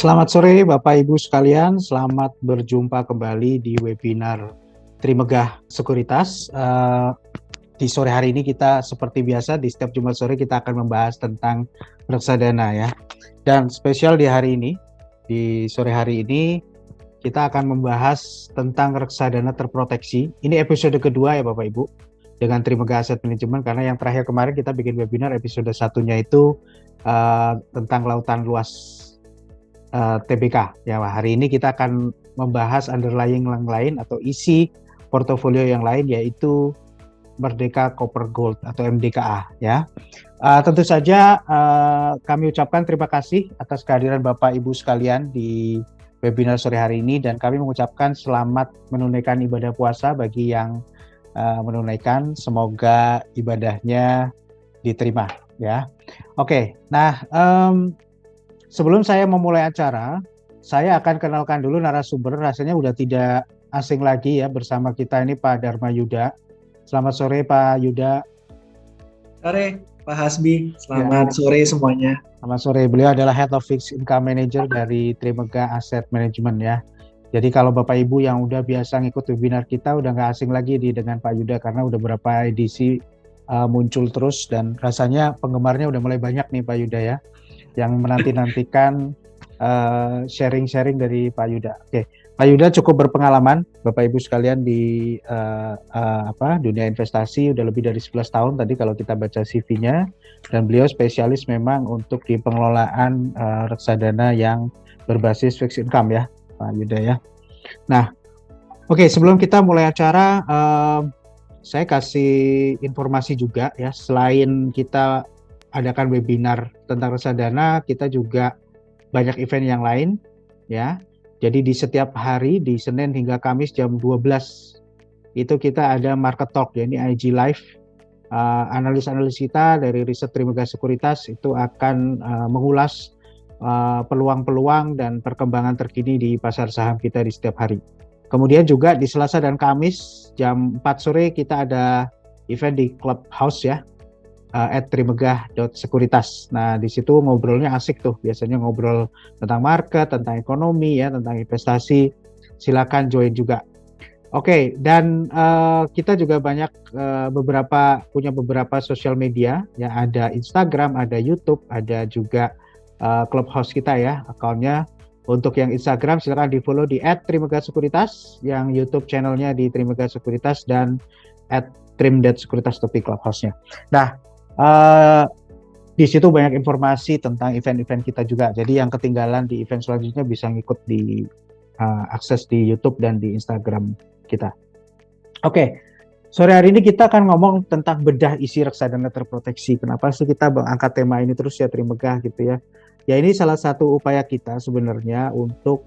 Selamat sore Bapak Ibu sekalian, selamat berjumpa kembali di webinar Trimegah Sekuritas. Di sore hari ini kita seperti biasa di setiap Jumat sore kita akan membahas tentang reksadana ya. Dan spesial di hari ini, di sore hari ini kita akan membahas tentang reksadana terproteksi. Ini episode kedua ya Bapak Ibu dengan Trimegah Asset Management, karena yang terakhir kemarin kita bikin webinar episode satunya itu tentang lautan luas TBK. Ya, hari ini kita akan membahas underlying yang lain atau isi portofolio yang lain, yaitu Merdeka Copper Gold atau MDKA. Ya, tentu saja kami ucapkan terima kasih atas kehadiran Bapak Ibu sekalian di webinar sore hari ini, dan kami mengucapkan selamat menunaikan ibadah puasa bagi yang menunaikan. Semoga ibadahnya diterima. Ya, oke. Nah. Sebelum saya memulai acara, saya akan kenalkan dulu narasumber. Rasanya udah tidak asing lagi ya bersama kita ini Pak Dharma Yuda. Selamat sore Pak Yuda. Sore Pak Hasbi, selamat sore semuanya. Selamat sore. Beliau adalah Head of Fixed Income Manager dari Trimegah Asset Management ya. Jadi kalau Bapak Ibu yang udah biasa ngikut webinar kita udah nggak asing lagi dengan Pak Yuda, karena udah berapa edisi muncul terus, dan rasanya penggemarnya udah mulai banyak nih Pak Yuda ya, yang menanti-nantikan sharing-sharing dari Pak Yuda. Oke, Pak Yuda cukup berpengalaman Bapak Ibu sekalian di dunia investasi, udah lebih dari 11 tahun tadi kalau kita baca CV-nya, dan beliau spesialis memang untuk di pengelolaan reksadana yang berbasis fixed income ya Pak Yuda ya. Nah, oke, sebelum kita mulai acara, saya kasih informasi juga ya, selain kita adakan webinar tentang reksadana, kita juga banyak event yang lain ya. Jadi di setiap hari, di Senin hingga Kamis jam 12 itu kita ada Market Talk ya, ini IG Live. Analis-analis kita dari riset Trimegah Sekuritas itu akan mengulas peluang-peluang dan perkembangan terkini di pasar saham kita di setiap hari. Kemudian juga di Selasa dan Kamis jam 4 sore kita ada event di Clubhouse ya, @trimegah.sekuritas. Nah, di situ ngobrolnya asik tuh, biasanya ngobrol tentang market, tentang ekonomi ya, tentang investasi. Silakan join juga. Oke, dan kita juga banyak punya beberapa sosial media ya, ada Instagram, ada YouTube, ada juga Clubhouse kita ya akunnya. Untuk yang Instagram silakan di-follow di @trimegah-sekuritas, yang YouTube channelnya di Trimegah Sekuritas, dan @trim.sekuritas topik Clubhouse-nya. Nah, di situ banyak informasi tentang event-event kita juga. Jadi yang ketinggalan di event selanjutnya bisa ngikut di akses di YouTube dan di Instagram kita. Oke, sore hari ini kita akan ngomong tentang bedah isi reksadana terproteksi. Kenapa sih kita angkat tema ini terus ya, Trimegah gitu ya? Ya, ini salah satu upaya kita sebenarnya untuk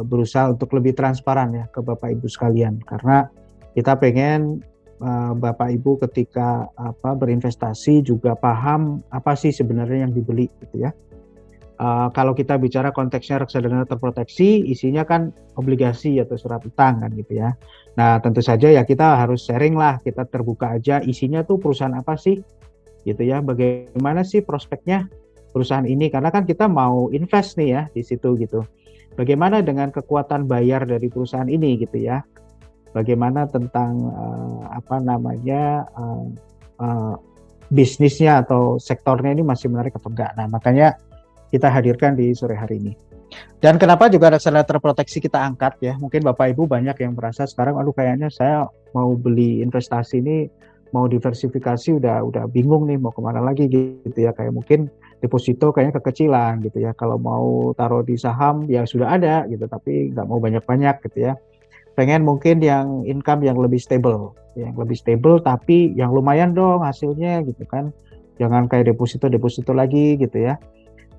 berusaha untuk lebih transparan ya ke Bapak Ibu sekalian, karena kita pengen Bapak Ibu ketika berinvestasi juga paham apa sih sebenarnya yang dibeli gitu ya. Kalau kita bicara konteksnya reksadana terproteksi, isinya kan obligasi atau surat utang kan gitu ya. Nah, tentu saja ya kita harus sharing lah, kita terbuka aja isinya tuh perusahaan apa sih gitu ya, bagaimana sih prospeknya perusahaan ini, karena kan kita mau invest nih ya di situ gitu. Bagaimana dengan kekuatan bayar dari perusahaan ini gitu ya. Bagaimana tentang bisnisnya atau sektornya ini masih menarik atau enggak. Nah, makanya kita hadirkan di sore hari ini. Dan kenapa juga reksadana terproteksi kita angkat ya. Mungkin Bapak Ibu banyak yang merasa sekarang aduh kayaknya saya mau beli investasi ini, mau diversifikasi udah bingung nih mau kemana lagi gitu ya. Kayak mungkin deposito kayaknya kekecilan gitu ya. Kalau mau taruh di saham ya sudah ada gitu, tapi nggak mau banyak-banyak gitu ya. Pengen mungkin yang income yang lebih stable tapi yang lumayan dong hasilnya gitu kan. Jangan kayak deposito lagi gitu ya.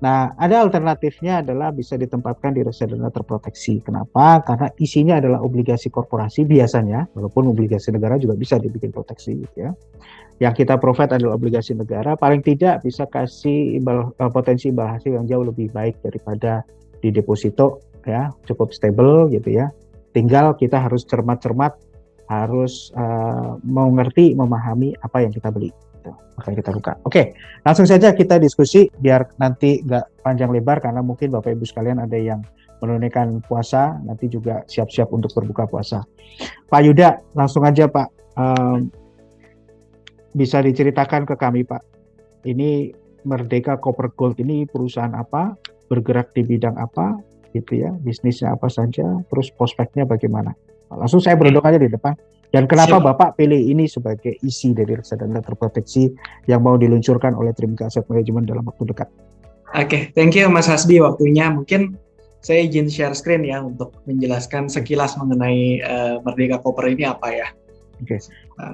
Nah, ada alternatifnya adalah bisa ditempatkan di reksadana terproteksi. Kenapa? Karena isinya adalah obligasi korporasi biasanya, walaupun obligasi negara juga bisa dibikin proteksi gitu ya. Yang kita provide adalah obligasi negara, paling tidak bisa kasih potensi imbal hasil yang jauh lebih baik daripada di deposito ya, cukup stable gitu ya. Tinggal kita harus cermat-cermat, harus mengerti, memahami apa yang kita beli. gitu. Makanya kita buka. Oke, langsung saja kita diskusi biar nanti nggak panjang lebar karena mungkin Bapak Ibu sekalian ada yang menunaikan puasa, nanti juga siap-siap untuk berbuka puasa. Pak Yuda, langsung aja Pak, bisa diceritakan ke kami Pak, ini Merdeka Copper Gold ini perusahaan apa, bergerak di bidang apa, gitu ya, bisnisnya apa saja, terus prospeknya bagaimana. Langsung saya berunding aja di depan. Dan kenapa Bapak pilih ini sebagai isi dari reksadana terproteksi yang mau diluncurkan oleh Trimega Asset Management dalam waktu dekat? Oke, thank you Mas Hasbi waktunya. Mungkin saya izin share screen ya untuk menjelaskan sekilas mengenai Merdeka Copper ini apa ya. Oke.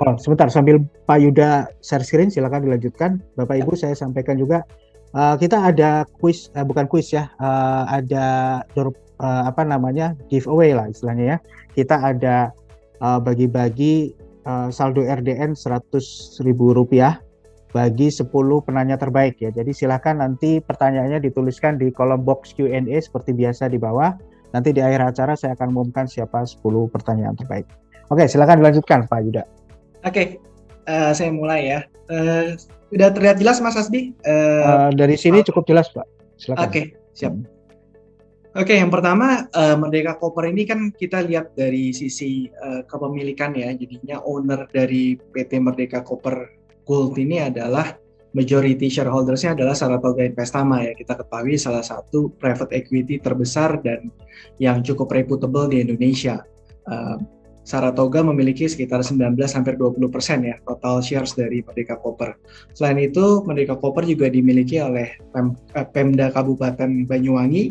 Oh, sebentar sambil Pak Yuda share screen silakan dilanjutkan. Bapak Ibu saya sampaikan juga kita ada quiz, bukan quiz ya, ada giveaway lah istilahnya ya. Kita ada bagi-bagi saldo RDN Rp100.000 bagi 10 penanya terbaik ya. Jadi silakan nanti pertanyaannya dituliskan di kolom box Q&A seperti biasa di bawah. Nanti di akhir acara saya akan umumkan siapa 10 pertanyaan terbaik. Oke, silakan dilanjutkan Pak Yuda. Oke, saya mulai ya. Udah terlihat jelas Mas Hasbi? Dari sini cukup jelas Pak. Silakan. Oke, siap. Oke, yang pertama Merdeka Copper ini kan kita lihat dari sisi kepemilikan ya. Jadinya owner dari PT Merdeka Copper Gold ini adalah majority shareholders-nya adalah Saratoga Investama ya. Kita ketahui salah satu private equity terbesar dan yang cukup reputable di Indonesia. Saratoga memiliki sekitar 19-20% ya total shares dari Merdeka Copper. Selain itu, Merdeka Copper juga dimiliki oleh Pemda Kabupaten Banyuwangi,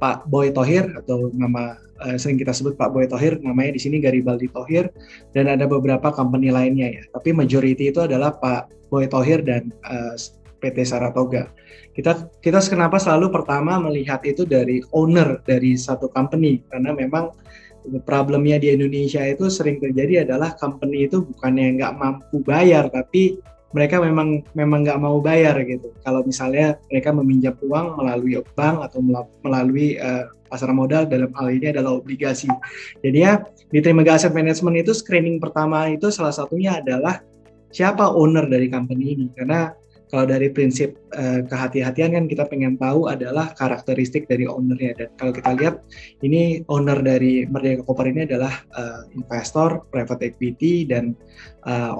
Pak Boy Thohir atau nama sering kita sebut Pak Boy Thohir, namanya di sini Garibaldi Thohir, dan ada beberapa company lainnya ya. Tapi majority itu adalah Pak Boy Thohir dan PT Saratoga. Kita kenapa selalu pertama melihat itu dari owner dari satu company, karena memang problemnya di Indonesia itu sering terjadi adalah company itu bukannya nggak mampu bayar, tapi mereka memang nggak mau bayar gitu. Kalau misalnya mereka meminjam uang melalui bank atau melalui pasar modal, dalam hal ini adalah obligasi. Jadi ya di Trimega Asset Management itu screening pertama itu salah satunya adalah siapa owner dari company ini. Karena kalau dari prinsip kehati-hatian kan kita pengen tahu adalah karakteristik dari ownernya. Dan kalau kita lihat ini owner dari Merdeka Copper ini adalah investor, private equity, dan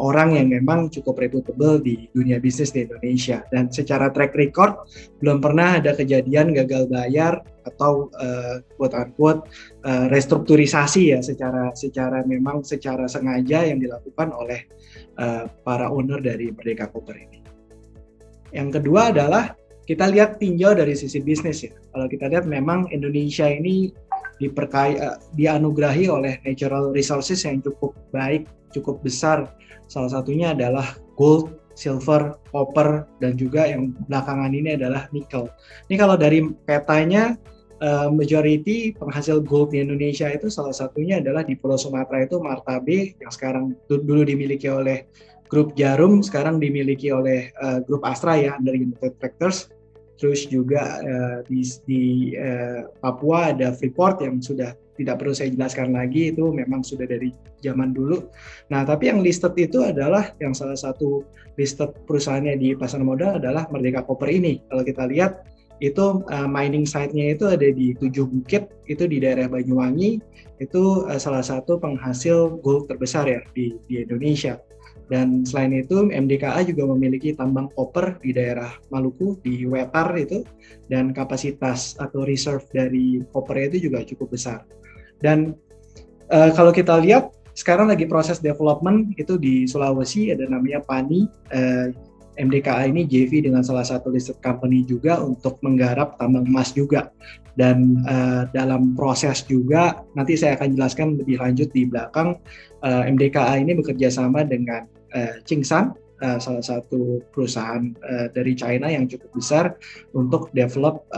orang yang memang cukup reputable di dunia bisnis di Indonesia. Dan secara track record belum pernah ada kejadian gagal bayar atau quote-unquote restrukturisasi ya secara sengaja yang dilakukan oleh para owner dari Merdeka Copper ini. Yang kedua adalah kita lihat tinjau dari sisi bisnis ya. Kalau kita lihat memang Indonesia ini dianugerahi oleh natural resources yang cukup baik, cukup besar. Salah satunya adalah gold, silver, copper, dan juga yang belakangan ini adalah nikel. Ini kalau dari petanya majority penghasil gold di Indonesia itu salah satunya adalah di Pulau Sumatera itu Martabe yang sekarang dulu dimiliki oleh Grup Jarum, sekarang dimiliki oleh Grup Astra ya, under United Tractors. Terus juga di Papua ada Freeport yang sudah tidak perlu saya jelaskan lagi, itu memang sudah dari zaman dulu. Nah, tapi yang listed itu adalah yang salah satu listed perusahaannya di pasar modal adalah Merdeka Copper ini. Kalau kita lihat itu mining site-nya itu ada di 7 Bukit, itu di daerah Banyuwangi, itu salah satu penghasil gold terbesar ya di Indonesia. Dan selain itu MDKA juga memiliki tambang koper di daerah Maluku, di Wetar itu, dan kapasitas atau reserve dari kopernya itu juga cukup besar. Dan kalau kita lihat sekarang lagi proses development itu di Sulawesi, ada namanya PANI. MDKA ini JV dengan salah satu listed company juga untuk menggarap tambang emas juga. Dan dalam proses juga nanti saya akan jelaskan lebih lanjut di belakang, MDKA ini bekerja sama dengan Tsingshan, salah satu perusahaan dari China yang cukup besar untuk develop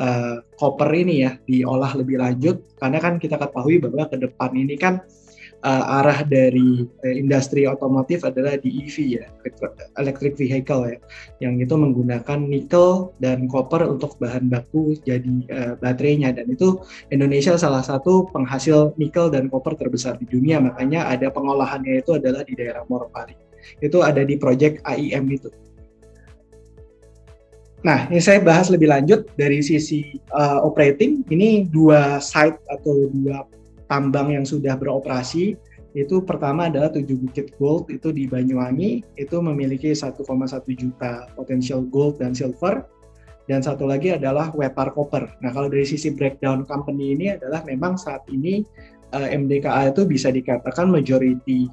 copper ini ya, diolah lebih lanjut, karena kan kita ketahui bahwa ke depan ini kan arah dari industri otomotif adalah di EV ya, electric vehicle ya, yang itu menggunakan nikel dan copper untuk bahan baku jadi baterainya. Dan itu Indonesia salah satu penghasil nikel dan copper terbesar di dunia, makanya ada pengolahannya itu adalah di daerah Morowali. Itu ada di project AIM itu. Nah, ini saya bahas lebih lanjut dari sisi operating. Ini 2 site atau 2 tambang yang sudah beroperasi. Itu pertama adalah 7 Bukit Gold itu di Banyuwangi, itu memiliki 1,1 juta potensial gold dan silver. Dan satu lagi adalah Wepar Copper. Nah, kalau dari sisi breakdown company ini adalah memang saat ini MDKA itu bisa dikatakan majority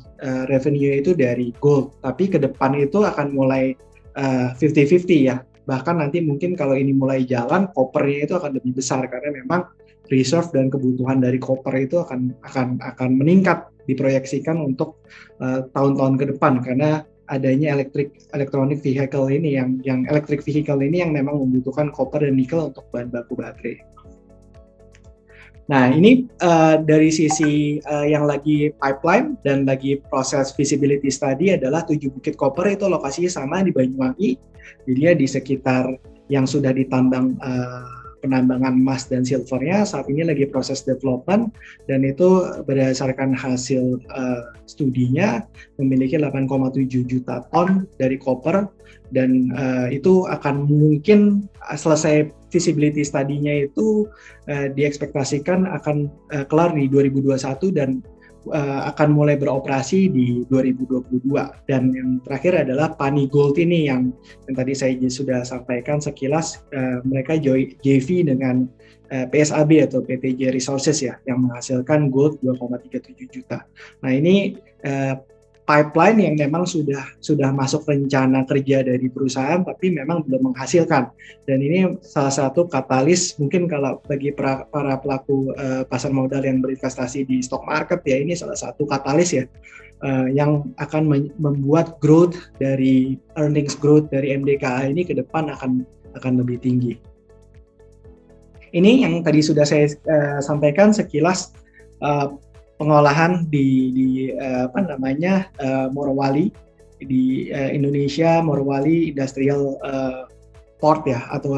revenue itu dari gold, tapi ke depan itu akan mulai 50-50 ya. Bahkan nanti mungkin kalau ini mulai jalan, coppernya itu akan lebih besar karena memang reserve dan kebutuhan dari copper itu akan meningkat, diproyeksikan untuk tahun-tahun ke depan karena adanya electronic vehicle ini yang electric vehicle ini yang memang membutuhkan copper dan nickel untuk bahan baku baterai. Nah, ini dari sisi yang lagi pipeline dan lagi proses feasibility study adalah 7 Bukit Copper itu lokasinya sama di Banyuwangi. Jadi dia di sekitar yang sudah ditambang penambangan emas dan silvernya saat ini lagi proses development dan itu berdasarkan hasil studinya memiliki 8,7 juta ton dari copper dan itu akan mungkin selesai feasibility study-nya itu diekspektasikan akan kelar di 2021 dan akan mulai beroperasi di 2022. Dan yang terakhir adalah Pani Gold ini yang tadi saya sudah sampaikan sekilas, mereka JV dengan PSAB atau PTJ Resources ya, yang menghasilkan gold 2,37 juta. Nah ini pipeline yang memang sudah masuk rencana kerja dari perusahaan tapi memang belum menghasilkan, dan ini salah satu katalis mungkin kalau bagi para pelaku pasar modal yang berinvestasi di stock market ya, ini salah satu katalis ya yang akan membuat growth dari earnings growth dari MDKA ini ke depan akan lebih tinggi. Ini yang tadi sudah saya sampaikan sekilas pengolahan di Morowali di Indonesia, Morowali Industrial Port ya, atau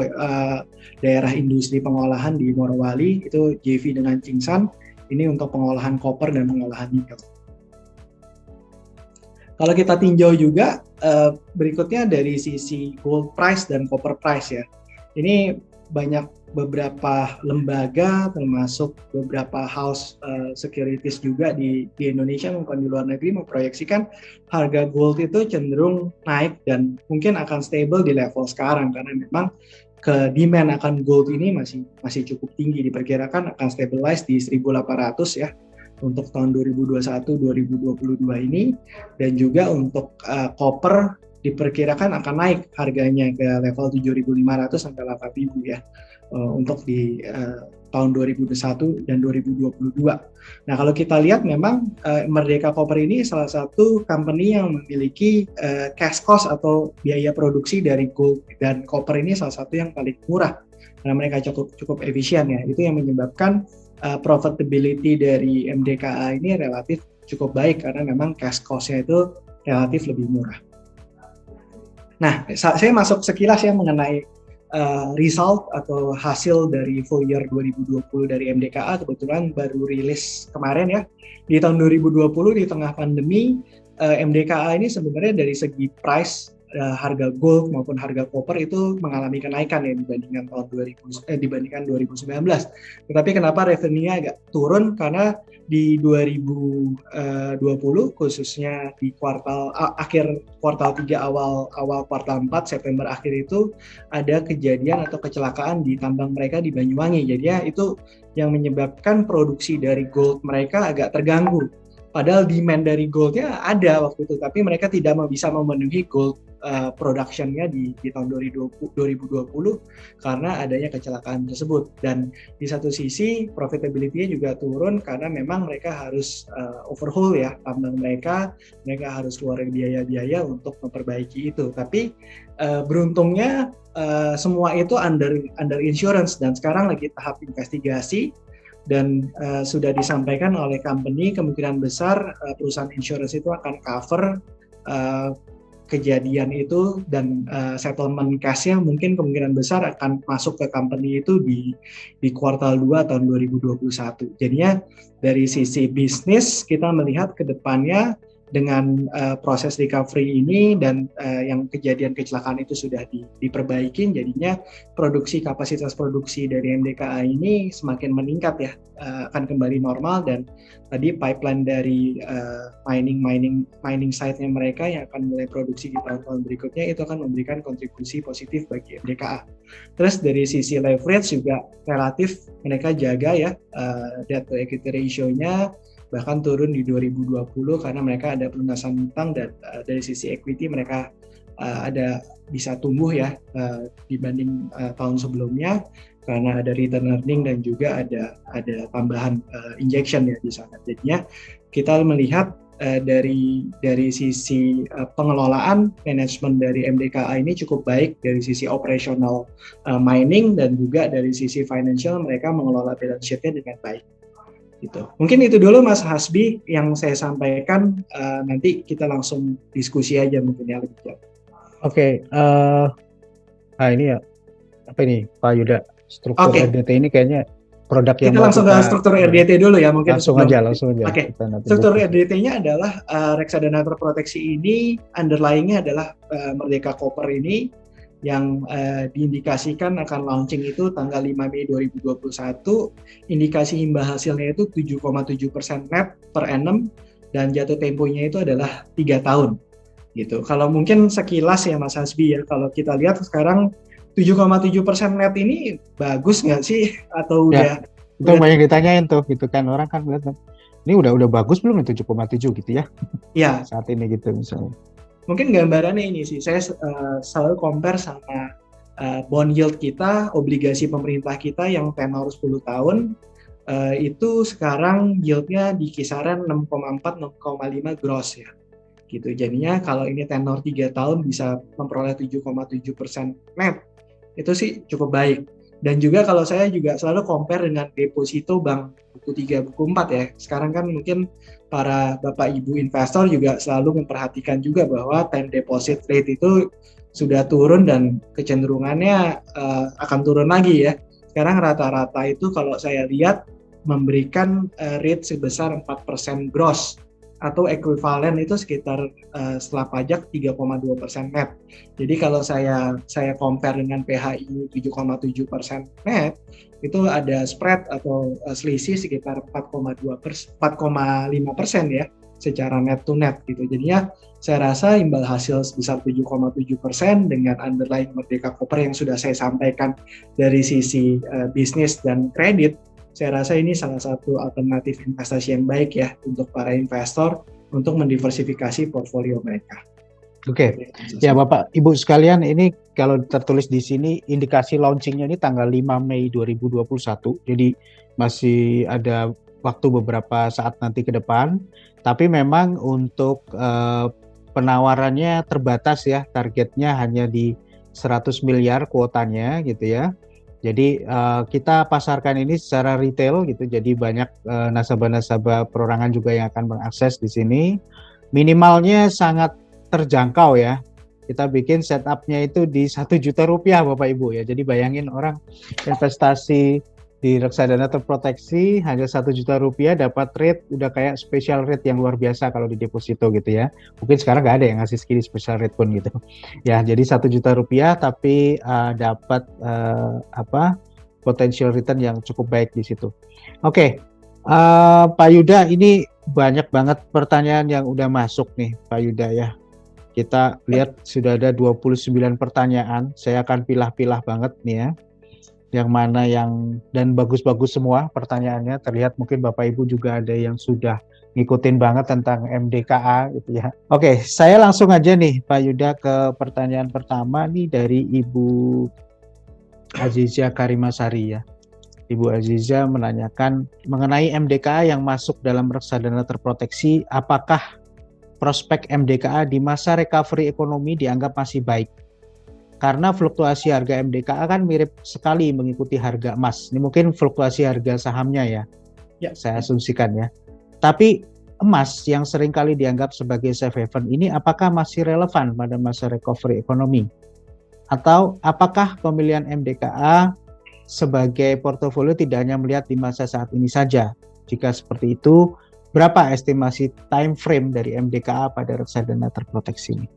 daerah industri pengolahan di Morowali itu JV dengan Tsingshan ini untuk pengolahan koper dan pengolahan nikel. Kalau kita tinjau juga berikutnya dari sisi gold price dan copper price ya, ini banyak beberapa lembaga termasuk beberapa house securities juga di Indonesia maupun di luar negeri memproyeksikan harga gold itu cenderung naik dan mungkin akan stable di level sekarang karena memang ke demand akan gold ini masih cukup tinggi, diperkirakan akan stabilize di 1.800 ya untuk tahun 2021-2022 ini, dan juga untuk copper diperkirakan akan naik harganya ke level 7.500 sampai 8.000 ya untuk di tahun 2021 dan 2022. Nah, kalau kita lihat memang Merdeka Copper ini salah satu company yang memiliki cash cost atau biaya produksi dari gold dan copper ini salah satu yang paling murah karena mereka cukup efisien ya. Itu yang menyebabkan profitability dari MDKA ini relatif cukup baik karena memang cash cost-nya itu relatif lebih murah. Nah, saya masuk sekilas ya mengenai result atau hasil dari full year 2020 dari MDKA. Kebetulan baru rilis kemarin ya. Di tahun 2020 di tengah pandemi, MDKA ini sebenarnya dari segi price harga gold maupun harga copper itu mengalami kenaikan ya dibandingkan 2019. Tetapi kenapa revenue-nya agak turun? Karena di 2020 khususnya di akhir kuartal 3 awal kuartal 4 September akhir itu ada kejadian atau kecelakaan di tambang mereka di Banyuwangi. Jadi ya itu yang menyebabkan produksi dari gold mereka agak terganggu. Padahal demand dari goldnya ada waktu itu, tapi mereka tidak bisa memenuhi gold production-nya di tahun 2020 karena adanya kecelakaan tersebut. Dan di satu sisi profitability-nya juga turun karena memang mereka harus overhaul ya tambang mereka harus keluarin biaya-biaya untuk memperbaiki itu. Tapi beruntungnya semua itu under insurance dan sekarang lagi tahap investigasi. Dan sudah disampaikan oleh company kemungkinan besar perusahaan insurance itu akan cover kejadian itu dan settlement cash-nya mungkin kemungkinan besar akan masuk ke company itu di kuartal 2 tahun 2021. Jadinya dari sisi bisnis kita melihat ke depannya dengan proses recovery ini dan yang kejadian kecelakaan itu sudah diperbaikin, jadinya kapasitas produksi dari MDKA ini semakin meningkat ya, akan kembali normal, dan tadi pipeline dari mining site-nya mereka yang akan mulai produksi di tahun-tahun berikutnya itu akan memberikan kontribusi positif bagi MDKA. Terus dari sisi leverage juga relatif mereka jaga ya, debt to equity ratio-nya bahkan turun di 2020 karena mereka ada pelunasan utang, dan dari sisi equity mereka ada bisa tumbuh ya dibanding tahun sebelumnya karena ada return earning dan juga ada tambahan injection ya di sana. Jadinya kita melihat dari sisi pengelolaan manajemen dari MDKA ini cukup baik dari sisi operational mining, dan juga dari sisi financial mereka mengelola balance sheet-nya dengan baik. Gitu. Mungkin itu dulu Mas Hasbi yang saya sampaikan, nanti kita langsung diskusi aja mungkin ya lebih jauh. Oke, nah ini ya, apa ini Pak Yuda, struktur RDT ini kayaknya produk yang kita langsung ke struktur RDT dulu ya mungkin. Langsung aja. Oke. Struktur RDT-nya adalah reksadana terproteksi ini, underlying-nya adalah Merdeka Copper ini, yang diindikasikan akan launching itu tanggal 5 Mei 2021. Indikasi imbal hasilnya itu 7,7% net per annum, dan jatuh temponya itu adalah 3 tahun. Gitu. Kalau mungkin sekilas ya Mas Hasbi ya, kalau kita lihat sekarang 7,7% net ini bagus nggak sih? Atau ya, udah itu banyak ditanyain tuh gitu kan, orang kan lihat ini udah bagus belum 7,7 gitu ya. Ya. Saat ini gitu misalnya. Mungkin gambarannya ini sih, saya selalu compare sama bond yield kita, obligasi pemerintah kita yang tenor 10 tahun, itu sekarang yieldnya di kisaran 6,4-6,5 gross ya. Gitu. Jadinya kalau ini tenor 3 tahun bisa memperoleh 7,7% net, itu sih cukup baik. Dan juga kalau saya juga selalu compare dengan deposito bank buku 3, buku 4 ya. Sekarang kan mungkin para Bapak Ibu investor juga selalu memperhatikan juga bahwa time deposit rate itu sudah turun dan kecenderungannya akan turun lagi ya. Sekarang rata-rata itu kalau saya lihat memberikan rate sebesar 4% gross, atau ekuivalen itu sekitar setelah pajak 3,2% net. Jadi kalau saya compare dengan PHI 7,7% net, itu ada spread atau selisih sekitar 4,5% ya secara net to net gitu. Jadinya saya rasa imbal hasil sebesar 7,7% dengan underlying Merdeka Copper yang sudah saya sampaikan dari sisi bisnis dan kredit, saya rasa ini salah satu alternatif investasi yang baik ya untuk para investor untuk mendiversifikasi portfolio mereka. Oke. Ya Bapak Ibu sekalian, ini kalau tertulis di sini indikasi launchingnya ini tanggal 5 Mei 2021. Jadi masih ada waktu beberapa saat nanti ke depan. Tapi memang untuk penawarannya terbatas ya, targetnya hanya di 100 miliar kuotanya gitu ya. Jadi kita pasarkan ini secara retail gitu, jadi banyak nasabah-nasabah perorangan juga yang akan mengakses di sini. Minimalnya sangat terjangkau ya. Kita bikin setupnya itu di 1 juta rupiah Bapak Ibu ya. Jadi bayangin orang investasi di reksadana terproteksi hanya 1 juta rupiah dapat rate udah kayak special rate yang luar biasa kalau di deposito gitu ya. Mungkin sekarang nggak ada yang ngasih segini special rate pun gitu. Ya jadi 1 juta rupiah tapi dapat potential return yang cukup baik di situ. Oke, Pak Yuda, ini banyak banget pertanyaan yang udah masuk nih Pak Yuda ya. Kita lihat sudah ada 29 pertanyaan. Saya akan pilah-pilah banget nih ya. Yang mana dan bagus-bagus semua pertanyaannya. Terlihat mungkin Bapak Ibu juga ada yang sudah ngikutin banget tentang MDKA gitu ya. Oke, saya langsung aja nih Pak Yuda ke pertanyaan pertama nih dari Ibu Aziza Karimasari ya. Ibu Aziza menanyakan mengenai MDKA yang masuk dalam reksadana terproteksi, apakah prospek MDKA di masa recovery ekonomi dianggap masih baik? Karena fluktuasi harga MDKA kan mirip sekali mengikuti harga emas. Ini mungkin fluktuasi harga sahamnya ya, saya asumsikan ya. Tapi emas yang seringkali dianggap sebagai safe haven ini apakah masih relevan pada masa recovery ekonomi? Atau apakah pemilihan MDKA sebagai portofolio tidak hanya melihat di masa saat ini saja? Jika seperti itu, berapa estimasi time frame dari MDKA pada reksadana terproteksi ini?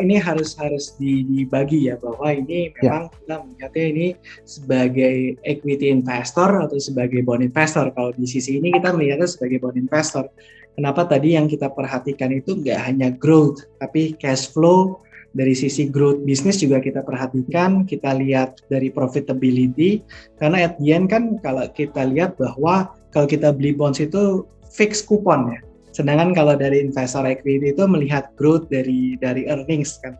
Ini harus dibagi ya, bahwa ini Ya. memang kita melihatnya ini sebagai equity investor atau sebagai bond investor. Kalau di sisi ini kita melihatnya sebagai bond investor. Kenapa tadi yang kita perhatikan itu nggak hanya growth, tapi cash flow. Dari sisi growth bisnis juga kita perhatikan, kita lihat dari profitability, karena at the end kan kalau kita lihat bahwa kalau kita beli bonds itu fixed coupon ya. Sedangkan kalau dari investor equity itu melihat growth dari earnings kan.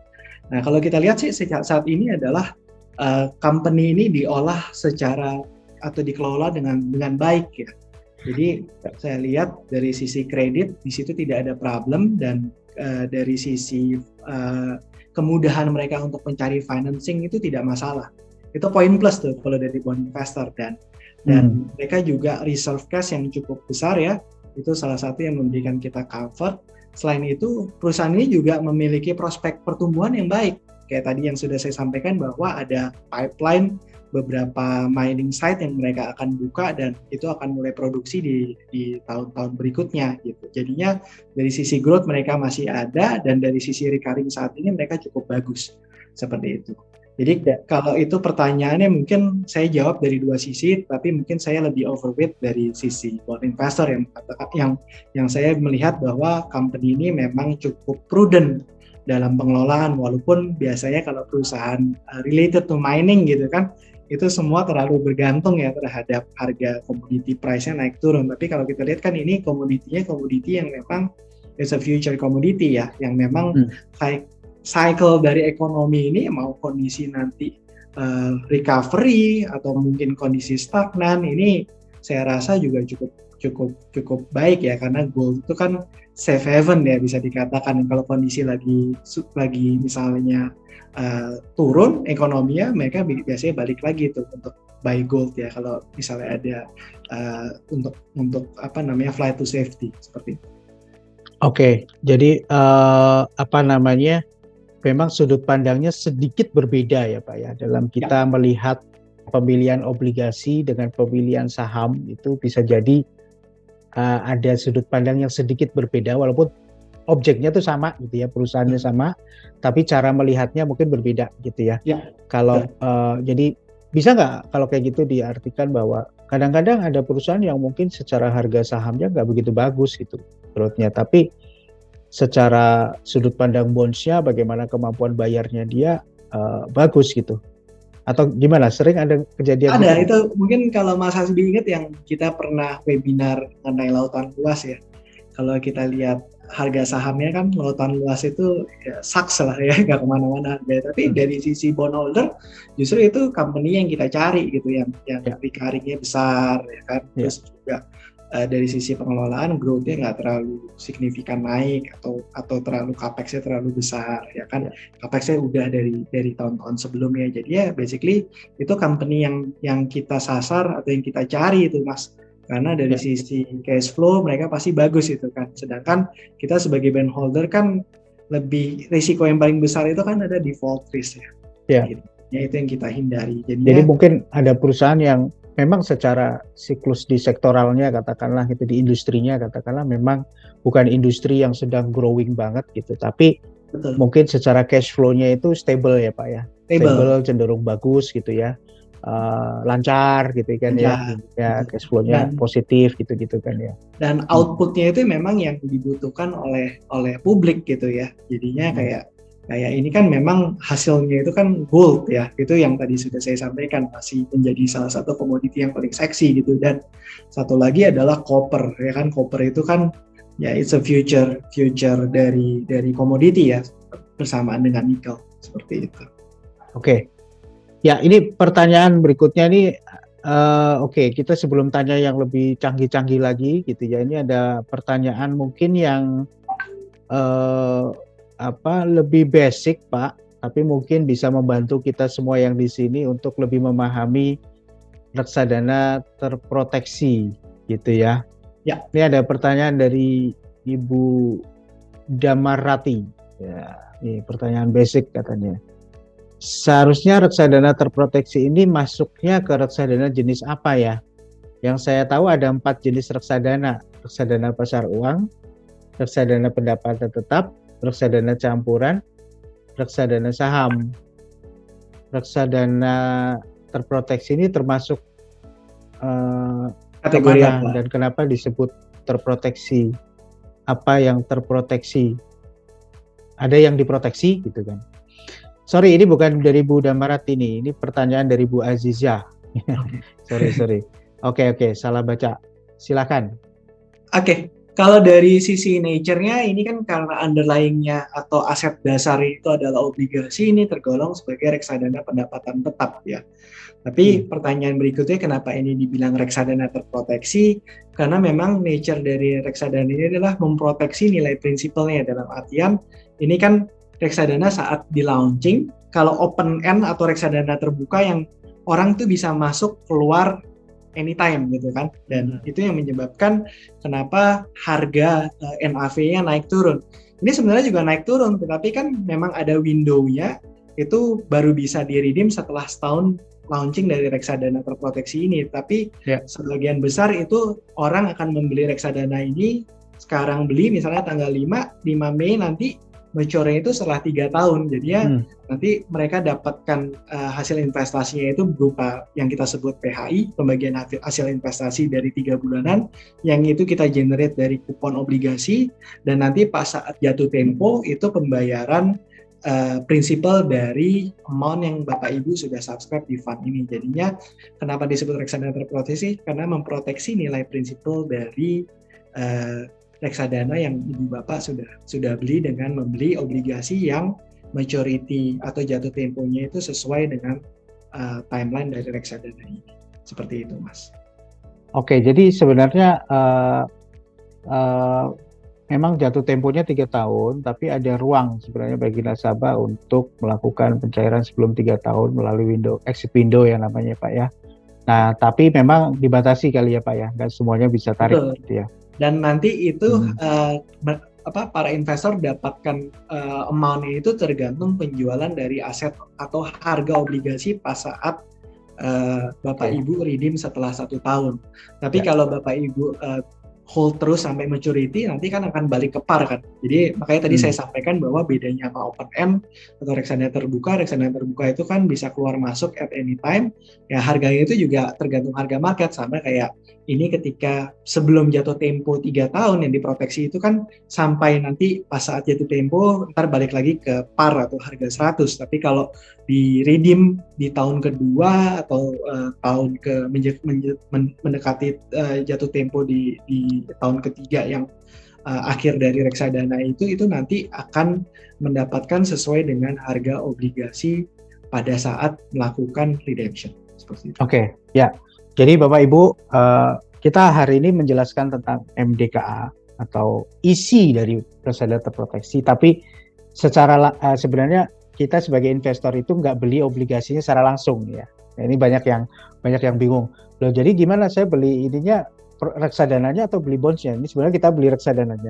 Nah, kalau kita lihat sih saat ini adalah company ini diolah secara atau dikelola dengan baik ya. Jadi saya lihat dari sisi kredit di situ tidak ada problem, dan dari sisi kemudahan mereka untuk mencari financing itu tidak masalah. Itu poin plus tuh kalau dari bond investor, dan mereka juga reserve cash yang cukup besar ya. Itu salah satu yang memberikan kita comfort. Selain itu, perusahaan ini juga memiliki prospek pertumbuhan yang baik. Kayak tadi yang sudah saya sampaikan bahwa ada pipeline beberapa mining site yang mereka akan buka, dan itu akan mulai produksi di tahun-tahun berikutnya gitu. Jadinya dari sisi growth mereka masih ada, dan dari sisi recurring saat ini mereka cukup bagus seperti itu. Jadi kalau itu pertanyaannya mungkin saya jawab dari dua sisi, tapi mungkin saya lebih overweight dari sisi bond investor yang saya melihat bahwa company ini memang cukup prudent dalam pengelolaan, walaupun biasanya kalau perusahaan related to mining gitu kan, itu semua terlalu bergantung ya terhadap harga komoditi price-nya naik turun. Tapi kalau kita lihat kan ini komoditinya komoditi yang memang is a future commodity ya, yang memang cycle dari ekonomi ini, mau kondisi nanti recovery atau mungkin kondisi stagnan, ini saya rasa juga cukup baik ya, karena gold itu kan safe haven ya bisa dikatakan. Kalau kondisi lagi misalnya turun ekonominya, mereka biasanya balik lagi tuh untuk buy gold ya, kalau misalnya ada untuk apa namanya flight to safety seperti itu. Oke, jadi memang sudut pandangnya sedikit berbeda ya Pak ya, dalam kita melihat pemilihan obligasi dengan pemilihan saham. Itu bisa jadi ada sudut pandang yang sedikit berbeda, walaupun objeknya tuh sama gitu ya, perusahaannya sama, tapi cara melihatnya mungkin berbeda gitu ya. Kalau jadi bisa nggak kalau kayak gitu diartikan bahwa kadang-kadang ada perusahaan yang mungkin secara harga sahamnya nggak begitu bagus gitu growth-nya, tapi secara sudut pandang bonds-nya, bagaimana kemampuan bayarnya dia bagus gitu, atau gimana? Sering ada kejadian ada gitu? Itu mungkin kalau Mas Hasbi ingat yang kita pernah webinar mengenai lautan luas ya, kalau kita lihat harga sahamnya kan lautan luas itu ya sucks lah ya, nggak kemana-mana harga. Tapi dari sisi bondholder justru itu company yang kita cari gitu, yang recurring-nya besar ya kan. Terus juga dari sisi pengelolaan growth-nya nggak terlalu signifikan naik atau terlalu capex-nya terlalu besar ya kan. Capex-nya udah dari tahun-tahun sebelumnya. Jadi ya basically itu company yang kita sasar atau yang kita cari itu Mas. Karena dari sisi cash flow mereka pasti bagus itu kan. Sedangkan kita sebagai bondholder kan lebih risiko yang paling besar itu kan ada default risk ya. Ya itu yang kita hindari. Jadi mungkin ada perusahaan yang memang secara siklus di sektoralnya katakanlah gitu, di industrinya katakanlah memang bukan industri yang sedang growing banget gitu, tapi mungkin secara cash flow-nya itu stable ya Pak ya. Stable cenderung bagus gitu ya. Lancar gitu kan ya cash flow-nya positif gitu kan ya. Dan output-nya itu memang yang dibutuhkan oleh publik gitu ya. Jadinya kayak ini kan memang hasilnya itu kan gold ya. Itu yang tadi sudah saya sampaikan, masih menjadi salah satu komoditi yang paling seksi gitu. Dan satu lagi adalah copper ya kan. Copper itu kan ya it's a future dari komoditi ya, bersamaan dengan nikel seperti itu. Oke. Ya, ini pertanyaan berikutnya nih, kita sebelum tanya yang lebih canggih-canggih lagi gitu ya, ini ada pertanyaan mungkin yang lebih basic Pak, tapi mungkin bisa membantu kita semua yang di sini untuk lebih memahami reksadana terproteksi gitu ya. Ini ada pertanyaan dari Ibu Damarati. Ya, ini pertanyaan basic katanya. Seharusnya reksadana terproteksi ini masuknya ke reksadana jenis apa ya? Yang saya tahu ada 4 jenis reksadana. Reksadana pasar uang, reksadana pendapatan tetap, reksadana campuran, reksadana saham. Reksadana terproteksi ini termasuk Kategori kemana apa? dan kenapa disebut terproteksi? Apa yang terproteksi? Ada yang diproteksi gitu kan? Sorry, ini bukan dari Bu Damarat ini pertanyaan dari Bu Azizah. Sorry. Oke, salah baca. Silakan. Oke, kalau dari sisi nature-nya ini kan karena underlying-nya atau aset dasar itu adalah obligasi, ini tergolong sebagai reksadana pendapatan tetap ya. Tapi pertanyaan berikutnya, kenapa ini dibilang reksadana terproteksi? Karena memang nature dari reksadana ini adalah memproteksi nilai prinsipalnya, dalam artian ini kan reksadana saat di launching, kalau open end atau reksadana terbuka yang orang tuh bisa masuk keluar anytime gitu kan, dan itu yang menyebabkan kenapa harga NAV-nya naik turun. Ini sebenarnya juga naik turun, tetapi kan memang ada window-nya, itu baru bisa di-redeem setelah setahun launching dari reksadana terproteksi ini. Tapi sebagian besar itu orang akan membeli reksadana ini sekarang beli misalnya tanggal 5 Mei, nanti mature itu setelah 3 tahun. Jadinya nanti mereka dapatkan hasil investasinya itu berupa yang kita sebut PHI, pembagian hasil investasi dari 3 bulanan, yang itu kita generate dari kupon obligasi, dan nanti pas saat jatuh tempo itu pembayaran prinsipal dari amount yang Bapak Ibu sudah subscribe di fund ini. Jadinya kenapa disebut reksadana terproteksi? Karena memproteksi nilai prinsipal dari reksadana yang Ibu Bapak sudah beli dengan membeli obligasi yang maturity atau jatuh temponya itu sesuai dengan timeline dari reksadana ini. Seperti itu, Mas. Oke, jadi sebenarnya memang jatuh temponya 3 tahun, tapi ada ruang sebenarnya bagi nasabah untuk melakukan pencairan sebelum 3 tahun melalui exit window yang namanya Pak ya. Nah, tapi memang dibatasi kali ya Pak ya, nggak semuanya bisa tarik. Betul. Gitu ya. Dan nanti itu para investor dapatkan amount-nya itu tergantung penjualan dari aset atau harga obligasi pas saat Bapak Ibu redeem setelah 1 tahun. Tapi kalau Bapak Ibu hold terus sampai maturity, nanti kan akan balik ke par kan. Jadi makanya tadi saya sampaikan bahwa bedanya sama open end atau reksadana terbuka itu kan bisa keluar masuk at any time. Ya harganya itu juga tergantung harga market, sama kayak ini ketika sebelum jatuh tempo 3 tahun yang diproteksi itu kan sampai nanti pas saat jatuh tempo ntar balik lagi ke par atau harga 100. Tapi kalau di redeem di tahun kedua atau tahun mendekati jatuh tempo di tahun ketiga yang akhir dari reksadana itu nanti akan mendapatkan sesuai dengan harga obligasi pada saat melakukan redemption. Seperti itu. Oke, ya. Jadi Bapak Ibu, kita hari ini menjelaskan tentang MDKA atau isi dari reksadana terproteksi, tapi secara sebenarnya kita sebagai investor itu nggak beli obligasinya secara langsung ya. Nah, ini banyak yang bingung. Loh, jadi gimana saya beli ininya reksadananya atau beli bondsnya? Ini sebenarnya kita beli reksadana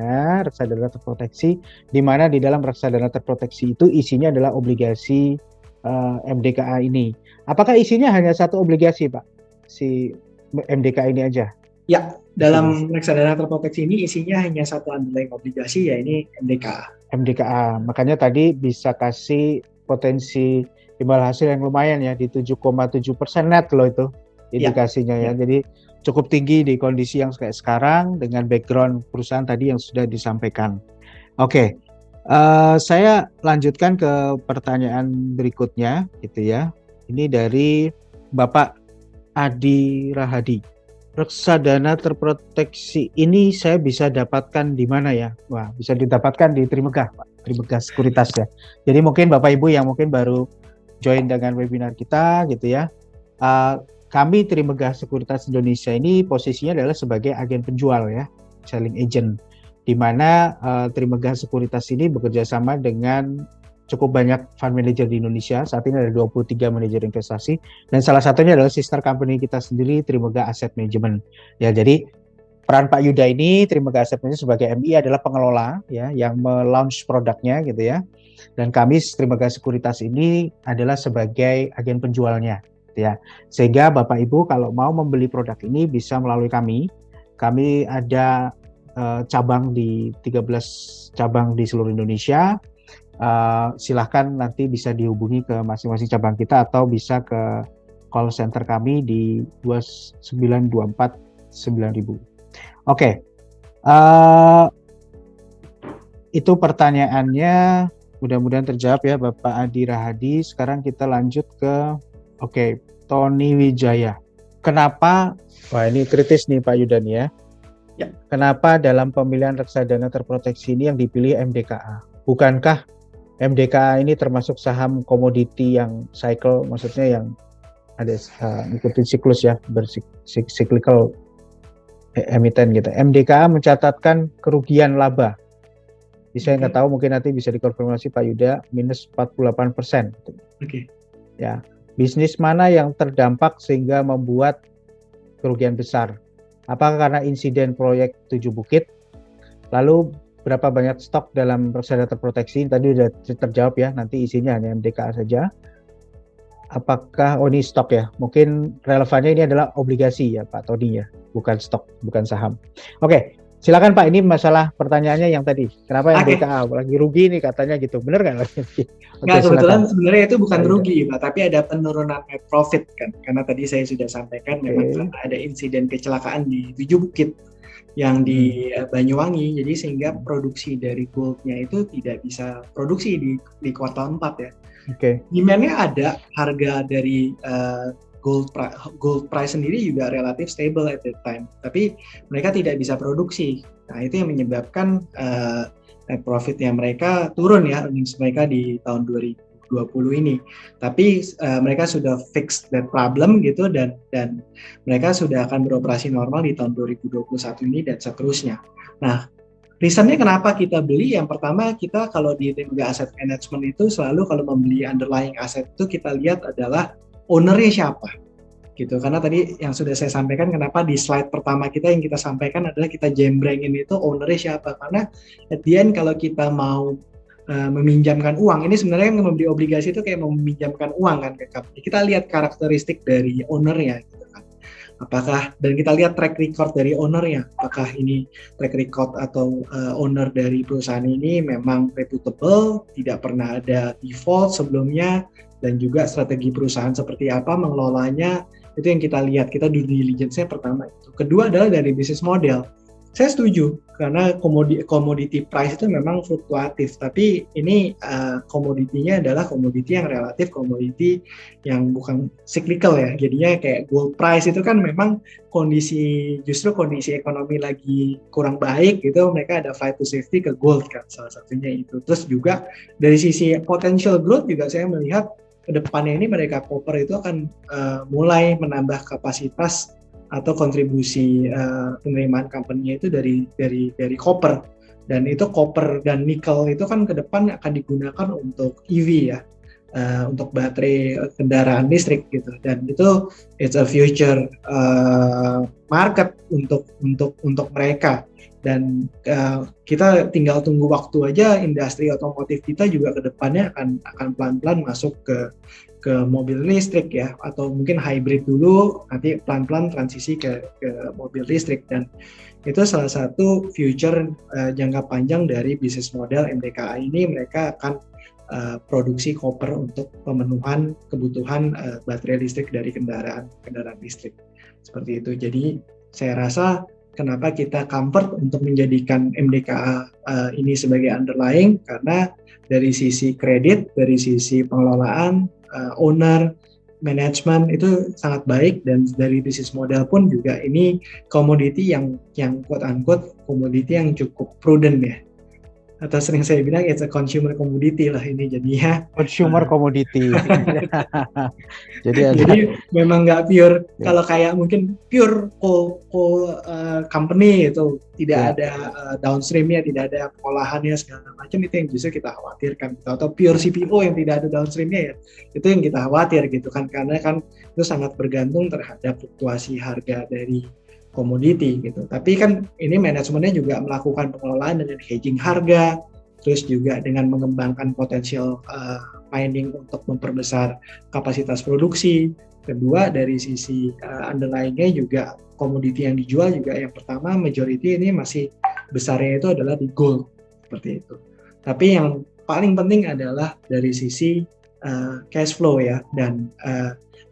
terproteksi, di mana di dalam reksadana terproteksi itu isinya adalah obligasi MDKA ini. Apakah isinya hanya satu obligasi, Pak? Si MDKA ini aja? Ya, dalam reksadana terproteksi ini isinya hanya satu underlying obligasi, ya ini MDKA. MDKA, makanya tadi bisa kasih potensi imbal hasil yang lumayan ya, di 7,7% net loh itu indikasinya ya. Jadi cukup tinggi di kondisi yang kayak sekarang dengan background perusahaan tadi yang sudah disampaikan. Oke, saya lanjutkan ke pertanyaan berikutnya gitu ya. Ini dari Bapak Adi Rahadi. Reksadana terproteksi ini saya bisa dapatkan di mana ya? Wah, bisa didapatkan di Trimegah, Pak. Trimegah Sekuritas ya. Jadi mungkin Bapak Ibu yang mungkin baru join dengan webinar kita gitu ya. Kami Trimegah Sekuritas Indonesia ini posisinya adalah sebagai agen penjual ya, selling agent. Di mana Trimegah Sekuritas ini bekerja sama dengan cukup banyak fund manager di Indonesia. Saat ini ada 23 manajer investasi dan salah satunya adalah sister company kita sendiri, Trimegah Asset Management. Ya, jadi peran Pak Yuda ini Trimegah Asset Management sebagai MI adalah pengelola ya yang melaunch produknya gitu ya. Dan kami Trimegah Sekuritas ini adalah sebagai agen penjualnya. gitu ya. Sehingga Bapak Ibu kalau mau membeli produk ini bisa melalui kami. Kami ada cabang di 13 cabang di seluruh Indonesia. Silahkan nanti bisa dihubungi ke masing-masing cabang kita atau bisa ke call center kami di 2924 9000. Oke. Itu pertanyaannya, mudah-mudahan terjawab ya Bapak Adi Rahadi. Sekarang kita lanjut ke Tony Wijaya. Kenapa, wah ini kritis nih Pak Yudan ya. Kenapa dalam pemilihan reksadana terproteksi ini yang dipilih MDKA? Bukankah MDKA ini termasuk saham komoditi yang cycle, maksudnya yang ada ikuti siklus ya, bercyclical emiten gitu. MDKA mencatatkan kerugian laba. Saya nggak tahu, mungkin nanti bisa dikonfirmasi Pak Yuda, minus 48%. Ya, bisnis mana yang terdampak sehingga membuat kerugian besar? Apakah karena insiden proyek 7 Bukit? Lalu berapa banyak stok dalam reksadana terproteksi? Tadi sudah terjawab ya, nanti isinya hanya MDKA saja. Apakah, ini stok ya? Mungkin relevannya ini adalah obligasi ya Pak Tony ya, bukan stok, bukan saham. Silakan Pak, ini masalah pertanyaannya yang tadi. Kenapa MDKA lagi rugi nih katanya gitu, benar nggak lagi? Nggak, kebetulan sebenarnya itu bukan rugi Pak, tapi ada penurunan net profit kan. Karena tadi saya sudah sampaikan memang ada insiden kecelakaan di 7 Bukit yang di Banyuwangi, jadi sehingga produksi dari goldnya itu tidak bisa produksi di kuartal 4 ya. Demand-nya ada, harga dari gold price sendiri juga relatif stable at that time, tapi mereka tidak bisa produksi. Nah, itu yang menyebabkan net profitnya mereka turun ya, earnings mereka di tahun 2020 ini. Tapi mereka sudah fix that problem gitu, dan mereka sudah akan beroperasi normal di tahun 2021 ini dan seterusnya. Nah, reasonnya kenapa kita beli? Yang pertama, kita kalau di lembaga asset management itu selalu kalau membeli underlying asset itu kita lihat adalah ownernya siapa gitu. Karena tadi yang sudah saya sampaikan, kenapa di slide pertama kita yang kita sampaikan adalah kita jembrengin itu ownernya siapa, karena at the end kalau kita mau meminjamkan uang, ini sebenarnya membeli obligasi itu kayak meminjamkan uang kan ke company. Kita lihat karakteristik dari ownernya gitu kan. Apakah, dan kita lihat track record dari ownernya, apakah ini track record atau owner dari perusahaan ini memang reputable, tidak pernah ada default sebelumnya, dan juga strategi perusahaan seperti apa mengelolanya, itu yang kita lihat. Kita due diligence-nya pertama itu. Kedua adalah dari bisnis model. Saya setuju, karena commodity price itu memang fluktuatif, tapi ini komoditinya adalah komoditi yang relatif, komoditi yang bukan cyclical ya. Jadinya kayak gold price itu kan memang justru kondisi ekonomi lagi kurang baik gitu, mereka ada flight to safety ke gold kan, salah satunya itu. Terus juga dari sisi potential growth juga saya melihat ke depannya ini mereka copper itu akan mulai menambah kapasitas atau kontribusi penerimaan company-nya itu dari copper, dan itu copper dan nikel itu kan ke depan akan digunakan untuk EV ya, untuk baterai kendaraan listrik gitu, dan itu it's a future market untuk mereka. Dan kita tinggal tunggu waktu aja, industri otomotif kita juga ke depannya akan pelan-pelan masuk ke mobil listrik ya, atau mungkin hybrid dulu, nanti pelan-pelan transisi ke mobil listrik. Dan itu salah satu future jangka panjang dari bisnis model MDKA ini. Mereka akan produksi copper untuk pemenuhan kebutuhan baterai listrik dari kendaraan listrik seperti itu. Jadi saya rasa kenapa kita comfort untuk menjadikan MDKA ini sebagai underlying, karena dari sisi kredit, dari sisi pengelolaan, owner, manajemen itu sangat baik, dan dari bisnis model pun juga ini komoditi yang quote unquote komoditi yang cukup prudent ya, atau sering saya bilang it's a consumer commodity lah ini jadinya. Consumer commodity. Jadi memang nggak pure, kalau kayak mungkin pure coal company itu tidak ada downstreamnya, tidak ada pengolahannya segala macam, itu yang justru kita khawatirkan gitu. Atau pure CPO yang tidak ada downstreamnya ya, itu yang kita khawatir gitu kan, karena kan itu sangat bergantung terhadap fluktuasi harga dari komoditi gitu. Tapi kan ini manajemennya juga melakukan pengelolaan dengan hedging harga, terus juga dengan mengembangkan potensial mining untuk memperbesar kapasitas produksi, Kedua, dari sisi underlying-nya juga komoditi yang dijual juga yang pertama majority ini masih besarnya itu adalah di gold seperti itu. Tapi yang paling penting adalah dari sisi cash flow ya dan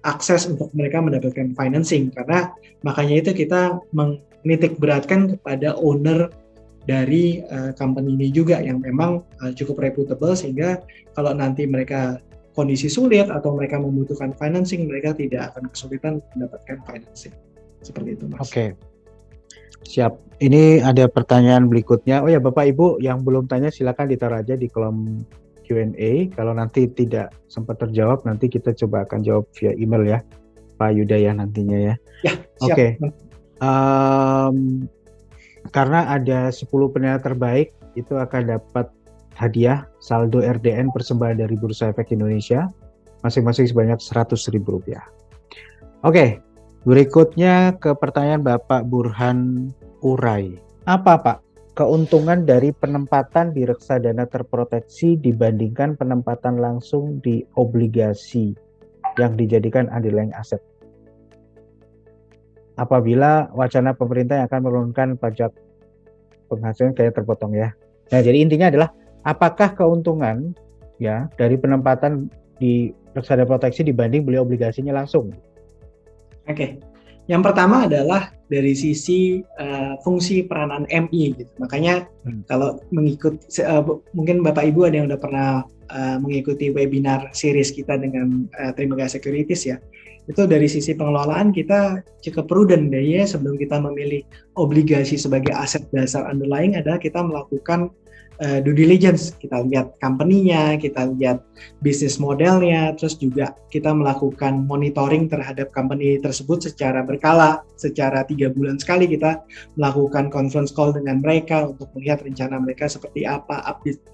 akses untuk mereka mendapatkan financing, karena makanya itu kita menitik beratkan kepada owner dari company ini juga yang memang cukup reputable, sehingga kalau nanti mereka kondisi sulit atau mereka membutuhkan financing, mereka tidak akan kesulitan mendapatkan financing. Seperti itu, Mas. Oke. Siap. Ini ada pertanyaan berikutnya. Oh ya, Bapak Ibu yang belum tanya silakan ditaruh aja di kolom Q&A. Kalau nanti tidak sempat terjawab, nanti kita coba akan jawab via email ya, Pak Yuda ya nantinya ya. Ya, siap. Oke. Karena ada 10 penilaian terbaik, itu akan dapat hadiah saldo RDN persembahan dari Bursa Efek Indonesia, masing-masing sebanyak Rp100.000. Oke, berikutnya ke pertanyaan Bapak Burhan Urai. Apa Pak keuntungan dari penempatan di reksadana terproteksi dibandingkan penempatan langsung di obligasi yang dijadikan underlying aset? Apabila wacana pemerintah yang akan menurunkan pajak penghasilan kayak terpotong ya. Nah, jadi intinya adalah apakah keuntungan ya dari penempatan di reksadana proteksi dibanding beli obligasinya langsung? Oke. Yang pertama adalah dari sisi fungsi peranan MI gitu. Makanya kalau mungkin Bapak Ibu ada yang udah pernah mengikuti webinar series kita dengan Trimegah Securities ya. Itu dari sisi pengelolaan kita cukup prudent deh ya, sebelum kita memilih obligasi sebagai aset dasar underlying adalah kita melakukan due diligence, kita lihat company-nya, kita lihat bisnis modelnya, terus juga kita melakukan monitoring terhadap company tersebut secara berkala, secara 3 bulan sekali kita melakukan conference call dengan mereka untuk melihat rencana mereka seperti apa,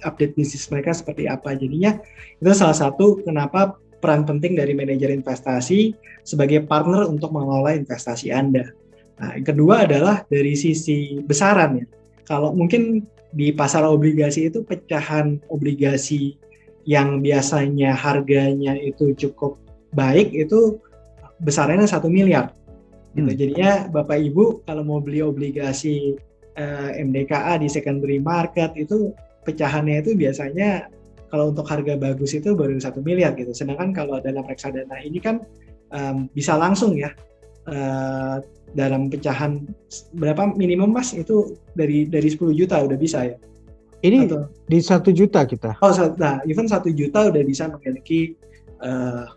update bisnis mereka seperti apa. Jadinya itu salah satu kenapa peran penting dari manajer investasi sebagai partner untuk mengelola investasi Anda. Nah, yang kedua adalah dari sisi besaran ya. Kalau mungkin di pasar obligasi itu pecahan obligasi yang biasanya harganya itu cukup baik itu besarnya 1 miliar. Gitu. Jadinya Bapak Ibu kalau mau beli obligasi MDKA di secondary market itu pecahannya itu biasanya kalau untuk harga bagus itu baru 1 miliar gitu. Sedangkan kalau dalam reksadana ini kan bisa langsung ya. Dalam pecahan berapa minimum Mas itu dari 10 juta udah bisa ya? Ini di 1 juta kita. Oh, nah even 1 juta udah bisa memiliki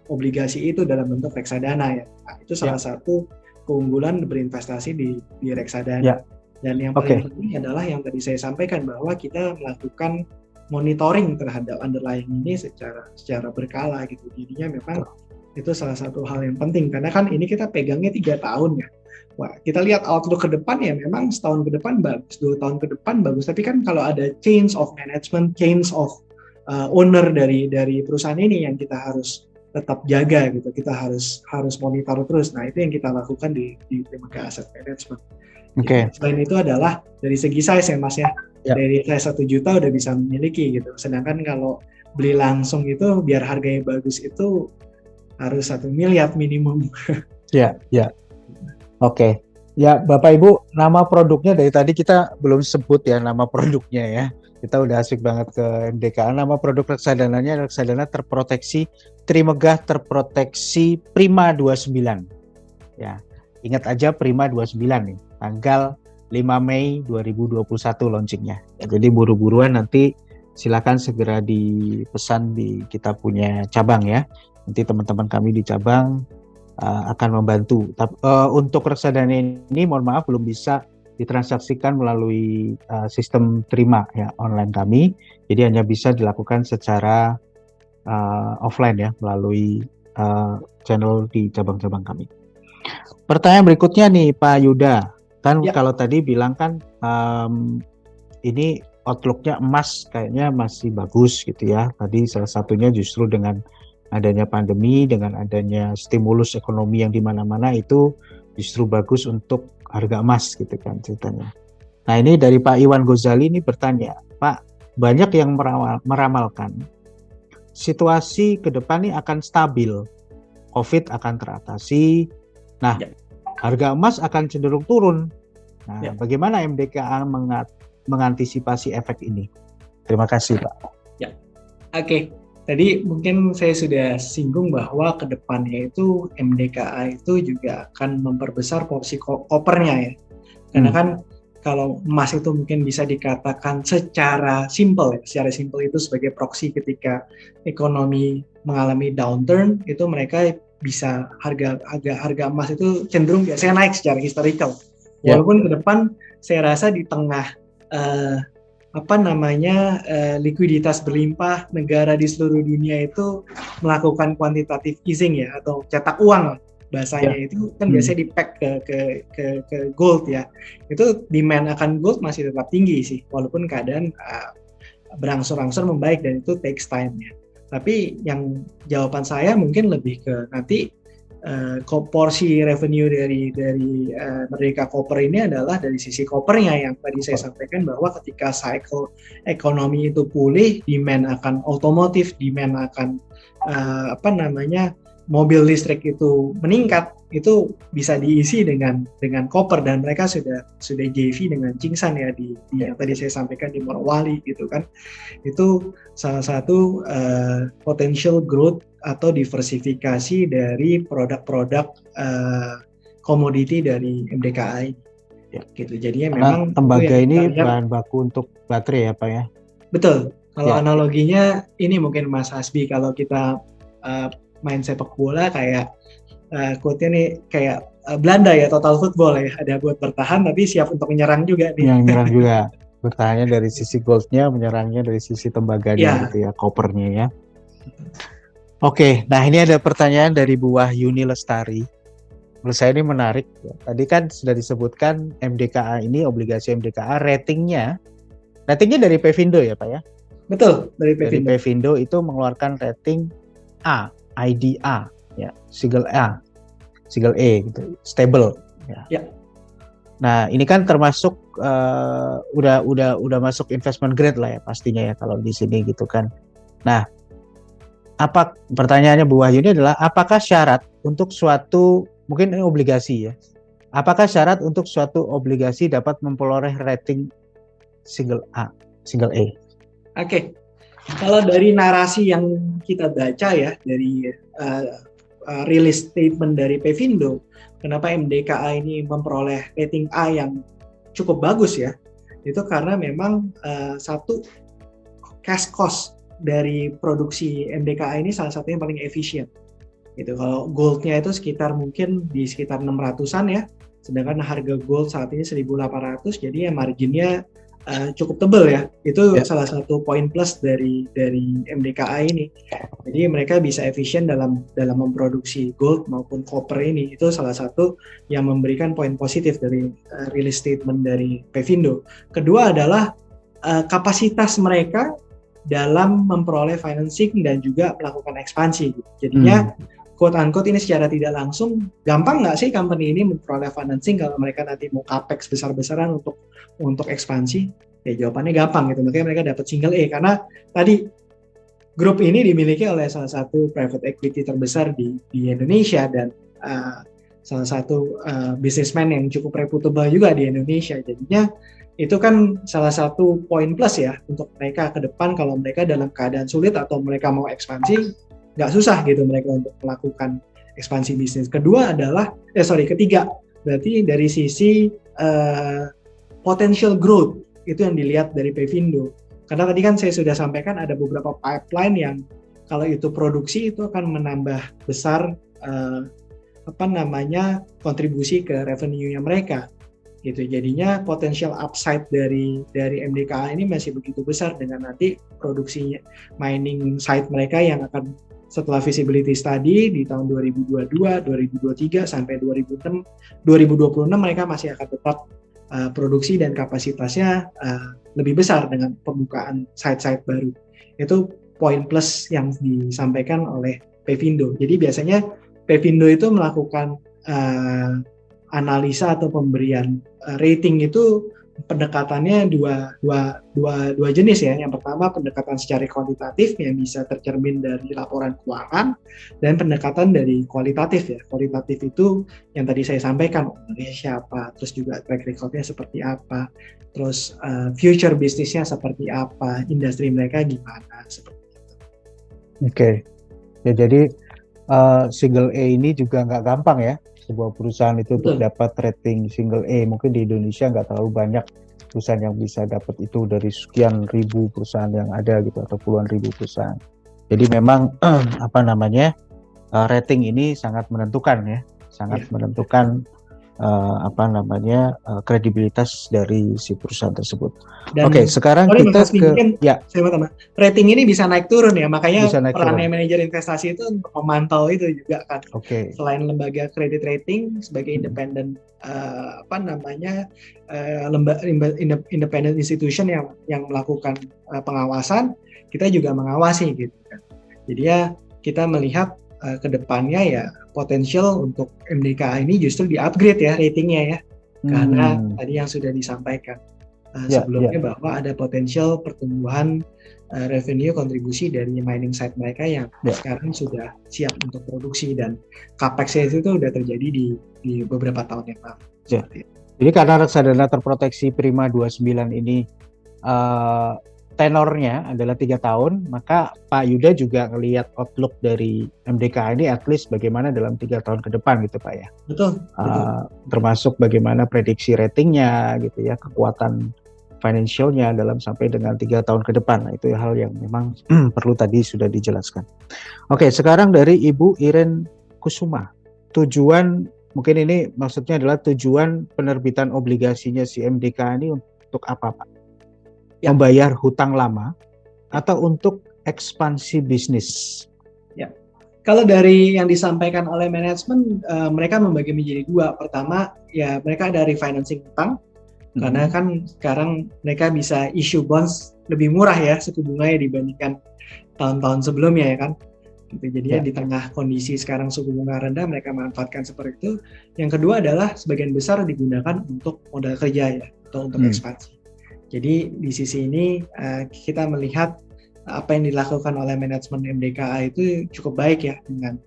obligasi itu dalam bentuk reksadana ya. Nah, itu salah satu keunggulan berinvestasi di reksadana. Ya. Dan yang paling penting adalah yang tadi saya sampaikan bahwa kita melakukan monitoring terhadap underlying ini secara berkala gitu. Jadinya memang itu salah satu hal yang penting karena kan ini kita pegangnya 3 tahun ya. Wah, kita lihat outlook ke depan ya memang setahun ke depan bagus, 2 tahun ke depan bagus. Tapi kan kalau ada change of management, change of owner dari perusahaan ini yang kita harus tetap jaga gitu. Kita harus monitor terus. Nah, itu yang kita lakukan di Trimegah Asset Management. Oke. Selain itu adalah dari segi size ya Mas ya. Dari size 1 juta udah bisa memiliki gitu. Sedangkan kalau beli langsung itu biar harganya bagus itu harus 1 miliar minimum. Ya. Oke. Ya, Bapak Ibu, nama produknya dari tadi kita belum sebut ya nama produknya ya. Kita udah asik banget ke MDKA. Nama produk reksadananya reksadana terproteksi Trimegah Terproteksi Prima 29. Ya. Ingat aja Prima 29 nih. Tanggal 5 Mei 2021 launchingnya. Ya, jadi buru-buruan nanti silakan segera dipesan di kita punya cabang ya. Nanti teman-teman kami di cabang akan membantu. Untuk reksadana ini mohon maaf belum bisa ditransaksikan melalui sistem terima ya online kami. Jadi hanya bisa dilakukan secara offline ya melalui channel di cabang-cabang kami. Pertanyaan berikutnya nih Pak Yuda. Kan kalau tadi bilang kan ini outlook-nya emas kayaknya masih bagus gitu ya. Tadi salah satunya justru dengan adanya pandemi, dengan adanya stimulus ekonomi yang di mana-mana itu justru bagus untuk harga emas gitu kan ceritanya. Nah ini dari Pak Iwan Gozali ini bertanya, Pak, banyak yang meramalkan situasi ke depan ini akan stabil COVID akan teratasi. Nah, Ya. harga emas akan cenderung turun. Nah, Ya. bagaimana MDKA mengantisipasi efek ini? Terima kasih, Pak. Oke. Tadi mungkin saya sudah singgung bahwa ke depannya itu MDKA itu juga akan memperbesar porsi kopernya ya. Karena kan kalau emas itu mungkin bisa dikatakan secara simpel itu sebagai proksi ketika ekonomi mengalami downturn, itu mereka bisa harga emas itu cenderung biasanya naik secara historical. Walaupun ke depan saya rasa di tengah likuiditas berlimpah, negara di seluruh dunia itu melakukan quantitative easing ya, atau cetak uang bahasanya, itu kan biasanya di-pack ke gold ya. Itu demand akan gold masih tetap tinggi sih, walaupun keadaan berangsur-angsur membaik dan itu takes time ya. Tapi yang jawaban saya mungkin lebih ke nanti porsi revenue dari Merdeka Copper ini adalah dari sisi kopernya yang tadi saya sampaikan, bahwa ketika cycle ekonomi itu pulih, demand akan otomotif, demand akan mobil listrik itu meningkat, itu bisa diisi dengan koper, dan mereka sudah JV dengan Jingsan ya di yang tadi saya sampaikan di Morowali gitu kan. Itu salah satu potential growth atau diversifikasi dari produk-produk komoditi dari MDKA ini. Ya, gitu. Jadinya memang tembaga ini bahan baku untuk baterai ya Pak ya? Betul. Kalau analoginya ini mungkin Mas Hasbi, kalau kita main sepak bola kayak quote-nya nih kayak Belanda ya, total football ya, ada buat bertahan tapi siap untuk menyerang juga nih. Menyerang juga. Bertahannya dari sisi goldnya, menyerangnya dari sisi tembaganya gitu ya, kopernya ya. Oke, nah ini ada pertanyaan dari Bu Wahyuni Lestari. Menurut saya ini menarik. Tadi kan sudah disebutkan MDKA ini, obligasi MDKA ratingnya dari Pevindo ya Pak ya? Betul, dari Pevindo. Dari Pevindo itu mengeluarkan rating A, IDA, ya, single E gitu, stable. Ya. Nah ini kan termasuk udah masuk investment grade lah ya pastinya ya kalau di sini gitu kan. Nah, pertanyaannya Bu Wahyuni adalah apakah syarat untuk suatu, mungkin ini obligasi ya, apakah syarat untuk suatu obligasi dapat memperoleh rating single A, single E? Oke. Kalau dari narasi yang kita baca ya, dari release statement dari Pevindo, kenapa MDKA ini memperoleh rating A yang cukup bagus ya, itu karena memang satu, cash cost dari produksi MDKA ini salah satu yang paling efisien. Gitu. Kalau goldnya itu mungkin di sekitar 600-an ya, sedangkan harga gold saat ini 1.800, jadi ya marginnya cukup tebal ya. Itu salah satu poin plus dari MDKA ini. Jadi mereka bisa efisien dalam memproduksi gold maupun copper ini. Itu salah satu yang memberikan poin positif dari release statement dari Pevindo. Kedua adalah kapasitas mereka dalam memperoleh financing dan juga melakukan ekspansi. Jadinya quote unquote ini secara tidak langsung, gampang nggak sih company ini memperoleh financing kalau mereka nanti mau capex besar-besaran untuk ekspansi? Ya jawabannya gampang gitu. Makanya mereka dapat single E, karena tadi grup ini dimiliki oleh salah satu private equity terbesar di Indonesia dan salah satu businessman yang cukup reputable juga di Indonesia. Jadinya itu kan salah satu poin plus ya untuk mereka ke depan kalau mereka dalam keadaan sulit atau mereka mau ekspansi, nggak susah gitu mereka untuk melakukan ekspansi bisnis. Ketiga, berarti dari sisi potential growth itu yang dilihat dari Pevindo. Karena tadi kan saya sudah sampaikan ada beberapa pipeline yang kalau itu produksi itu akan menambah besar kontribusi ke revenue-nya mereka. Gitu. Jadinya potential upside dari MDKA ini masih begitu besar dengan nanti produksinya mining site mereka yang akan setelah feasibility study di tahun 2022, 2023 sampai 2026 mereka masih akan tetap produksi dan kapasitasnya lebih besar dengan pembukaan site-site baru. Itu poin plus yang disampaikan oleh Pevindo. Jadi biasanya Pevindo itu melakukan analisa atau pemberian rating itu pendekatannya dua jenis ya. Yang pertama pendekatan secara kuantitatif yang bisa tercermin dari laporan keuangan, dan pendekatan dari kualitatif ya. Kualitatif itu yang tadi saya sampaikan, ownernya siapa, terus juga track record-nya seperti apa, terus future bisnisnya seperti apa, industri mereka gimana, seperti itu. Oke. Ya, jadi single A ini juga nggak gampang ya, sebuah perusahaan itu untuk dapat rating single A. Mungkin di Indonesia nggak terlalu banyak perusahaan yang bisa dapat itu dari sekian ribu perusahaan yang ada gitu, atau puluhan ribu perusahaan. Jadi memang rating ini sangat menentukan ya, sangat menentukan kredibilitas dari si perusahaan tersebut. Oke, sekarang kita saya mau tambah, rating ini bisa naik turun ya, makanya perannya turun. manajer investasi itu untuk memantau itu juga kan. Selain lembaga credit rating sebagai independent independent institution yang melakukan pengawasan, kita juga mengawasi gitu kan. Jadi ya kita melihat ke depannya ya potensial untuk MDKA ini justru di-upgrade ya ratingnya ya. Karena tadi yang sudah disampaikan sebelumnya bahwa ada potensial pertumbuhan revenue kontribusi dari mining site mereka yang sekarang sudah siap untuk produksi, dan capex itu udah terjadi di beberapa tahun yang lalu. Jadi karena reksadana terproteksi Prima 29 ini tenornya adalah 3 tahun, maka Pak Yuda juga ngelihat outlook dari MDKA ini at least bagaimana dalam 3 tahun ke depan gitu Pak ya. Betul. Termasuk bagaimana prediksi ratingnya gitu ya, kekuatan financialnya dalam sampai dengan 3 tahun ke depan. Nah, itu hal yang memang perlu tadi sudah dijelaskan. Oke, sekarang dari Ibu Iren Kusuma. Tujuan, mungkin ini maksudnya adalah tujuan penerbitan obligasinya si MDKA ini untuk apa Pak? Membayar hutang lama atau untuk ekspansi bisnis? Ya, kalau dari yang disampaikan oleh manajemen, mereka membagi menjadi dua. Pertama, ya mereka ada refinancing hutang, karena kan sekarang mereka bisa issue bonds lebih murah ya suku bunganya dibandingkan tahun-tahun sebelumnya ya kan. Jadi di tengah kondisi sekarang suku bunga rendah, mereka manfaatkan seperti itu. Yang kedua adalah sebagian besar digunakan untuk modal kerja ya, atau untuk ekspansi. Jadi di sisi ini kita melihat apa yang dilakukan oleh manajemen MDKA itu cukup baik ya, dengan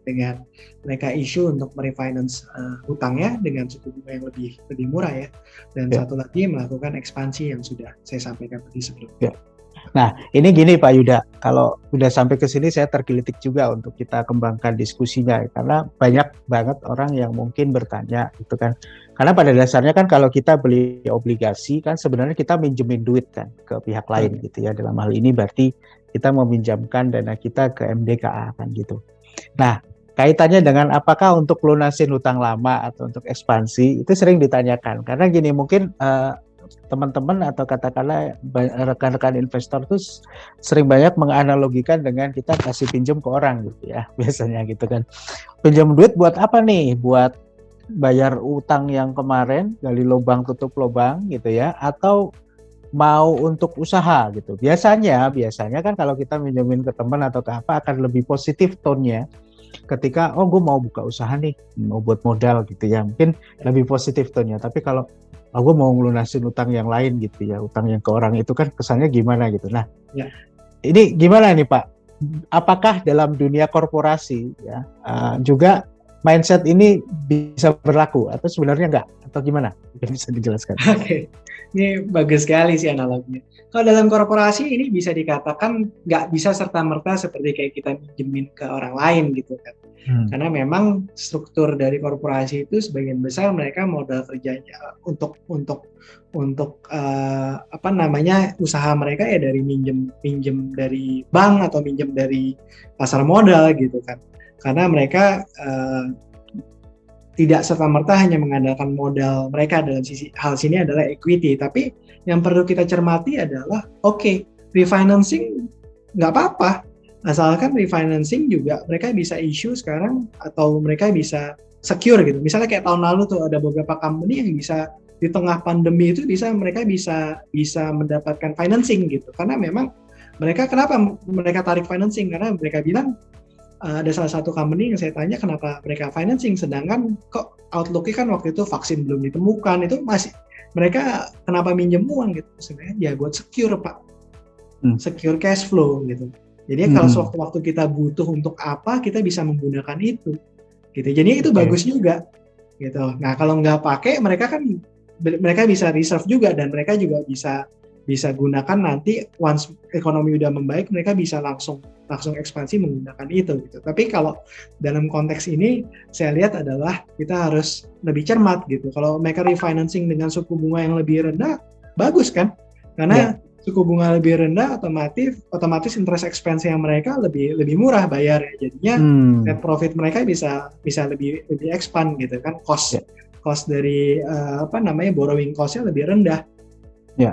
mereka issue untuk merefinance hutangnya dengan suku bunga yang lebih murah ya, dan satu lagi melakukan ekspansi yang sudah saya sampaikan tadi sebelumnya. Nah, ini gini Pak Yuda, kalau udah sampai ke sini saya tergelitik juga untuk kita kembangkan diskusinya, karena banyak banget orang yang mungkin bertanya gitu kan. Karena pada dasarnya kan kalau kita beli obligasi kan sebenarnya kita minjemin duit kan ke pihak lain gitu ya. Dalam hal ini berarti kita meminjamkan dana kita ke MDKA kan gitu. Nah, kaitannya dengan apakah untuk lunasin hutang lama atau untuk ekspansi itu sering ditanyakan. Karena gini, mungkin teman-teman atau katakanlah rekan-rekan investor tuh sering banyak menganalogikan dengan kita kasih pinjam ke orang gitu ya, biasanya gitu kan. Pinjam duit buat apa nih? Buat bayar utang yang kemarin, gali lubang tutup lubang gitu ya, atau mau untuk usaha gitu. Biasanya kan kalau kita minjemin ke teman atau ke apa akan lebih positif tone-nya ketika gue mau buka usaha nih, mau buat modal gitu ya, mungkin lebih positif tone-nya. Tapi kalau gue mau ngelunasin utang yang lain gitu ya, utang yang ke orang itu kan kesannya gimana gitu. Nah, ini gimana nih Pak? Apakah dalam dunia korporasi ya juga mindset ini bisa berlaku atau sebenarnya enggak? Atau gimana? Bisa dijelaskan? Oke. Ini bagus sekali sih analoginya. Kalau dalam korporasi ini bisa dikatakan nggak bisa serta-merta seperti kayak kita minjemin ke orang lain gitu kan. Karena memang struktur dari korporasi itu sebagian besar mereka modal kerjanya untuk usaha mereka ya dari minjem dari bank atau minjem dari pasar modal gitu kan. Karena mereka tidak serta-merta hanya mengandalkan modal mereka, dalam hal sini adalah equity. Tapi yang perlu kita cermati adalah refinancing nggak apa-apa. Asalkan refinancing juga mereka bisa issue sekarang atau mereka bisa secure gitu. Misalnya kayak tahun lalu tuh ada beberapa company yang bisa di tengah pandemi itu mereka bisa mendapatkan financing gitu. Karena memang kenapa mereka tarik financing? Karena mereka bilang ada salah satu company yang saya tanya kenapa mereka financing, sedangkan kok outlook-nya kan waktu itu vaksin belum ditemukan, itu mereka kenapa minjem uang gitu sebenarnya ya buat secure Pak, secure cash flow gitu. Jadi kalau sewaktu-waktu kita butuh untuk apa kita bisa menggunakan itu gitu. Jadi itu bagus juga gitu. Nah kalau nggak pakai mereka bisa reserve juga dan mereka juga bisa gunakan nanti once ekonomi udah membaik mereka bisa langsung ekspansi menggunakan itu gitu. Tapi kalau dalam konteks ini saya lihat adalah kita harus lebih cermat gitu. Kalau mereka refinancing dengan suku bunga yang lebih rendah bagus kan? Karena suku bunga lebih rendah otomatis interest expense yang mereka lebih murah bayar, jadinya net profit mereka bisa lebih expand gitu kan, cost dari borrowing cost-nya lebih rendah.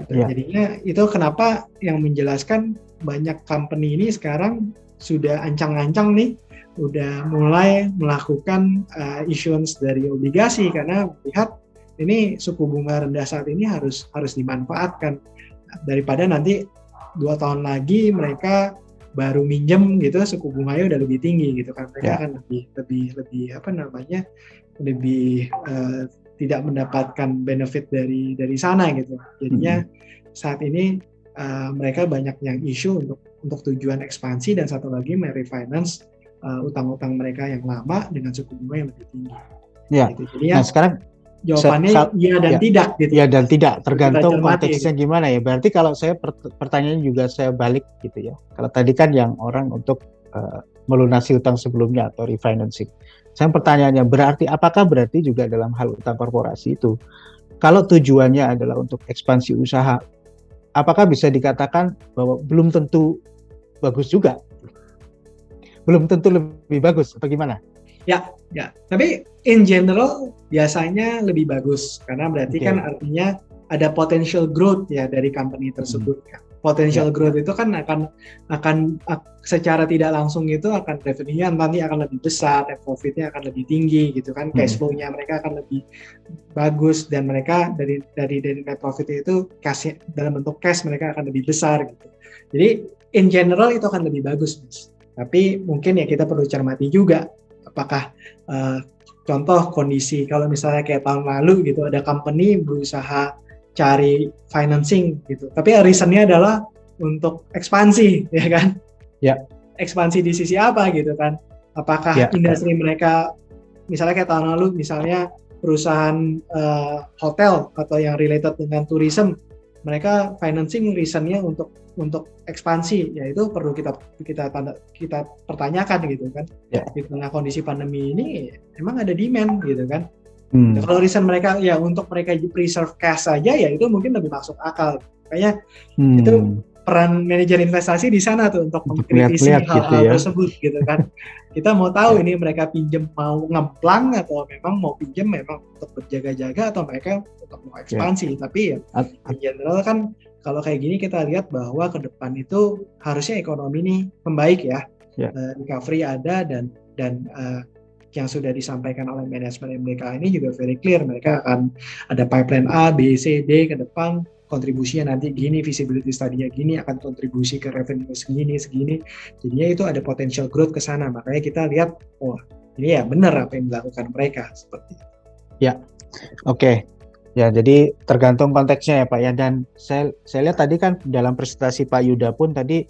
Jadinya itu kenapa yang menjelaskan banyak company ini sekarang sudah ancang-ancang nih udah mulai melakukan issuance dari obligasi karena melihat ini suku bunga rendah saat ini harus dimanfaatkan daripada nanti 2 tahun lagi mereka baru minjem gitu suku bunganya udah lebih tinggi gitu kan, mereka akan lebih tidak mendapatkan benefit dari sana gitu. Jadinya saat ini mereka banyak yang issue untuk tujuan ekspansi dan satu lagi merefinance utang-utang mereka yang lama dengan suku bunga yang lebih tinggi. Gitu. Jadinya, nah sekarang jawabannya iya dan tidak gitu. Iya dan tidak, tergantung konteksnya gimana ya. Berarti kalau saya pertanyaan juga saya balik gitu ya. Kalau tadi kan yang orang untuk melunasi utang sebelumnya atau refinancing. Saya pertanyaannya apakah berarti juga dalam hal utang korporasi itu kalau tujuannya adalah untuk ekspansi usaha, apakah bisa dikatakan bahwa belum tentu bagus juga? Belum tentu lebih bagus atau gimana? Ya. Tapi in general biasanya lebih bagus karena berarti kan artinya ada potential growth ya dari company tersebut. Potential growth itu kan akan secara tidak langsung itu akan revenue-nya nanti akan lebih besar, net profit-nya akan lebih tinggi gitu kan, cash flow-nya mereka akan lebih bagus dan mereka dari net profit itu cash dalam bentuk cash mereka akan lebih besar gitu. Jadi in general itu akan lebih bagus, Mas. Tapi mungkin ya kita perlu cermati juga apakah contoh kondisi kalau misalnya kayak tahun lalu gitu ada company berusaha cari financing gitu, tapi reasonnya adalah untuk ekspansi ya kan, ekspansi di sisi apa gitu kan, apakah industri mereka misalnya kayak tahun lalu misalnya perusahaan hotel atau yang related dengan tourism, mereka financing reasonnya untuk ekspansi, ya itu perlu kita pertanyakan gitu kan. Di tengah kondisi pandemi ini emang ada demand gitu kan. Kalau reason mereka ya untuk mereka preserve cash saja ya itu mungkin lebih masuk akal. Kayaknya itu peran manajer investasi di sana tuh untuk mengkritisi hal-hal tersebut gitu kan. Kita mau tahu ini mereka pinjam mau ngemplang atau memang mau pinjam memang untuk berjaga-jaga atau mereka untuk mau ekspansi. Tapi ya in general kan kalau kayak gini kita lihat bahwa ke depan itu harusnya ekonomi ini membaik ya. Recovery ada dan yang sudah disampaikan oleh manajemen MDK ini juga very clear, mereka akan ada pipeline A, B, C, D ke depan, kontribusinya nanti gini, visibility study-nya gini, akan kontribusi ke revenue segini, jadinya itu ada potential growth ke sana, makanya kita lihat, ini ya benar apa yang dilakukan mereka, seperti itu. Ya, oke. Ya, jadi tergantung konteksnya ya Pak ya, dan saya lihat tadi kan dalam presentasi Pak Yuda pun tadi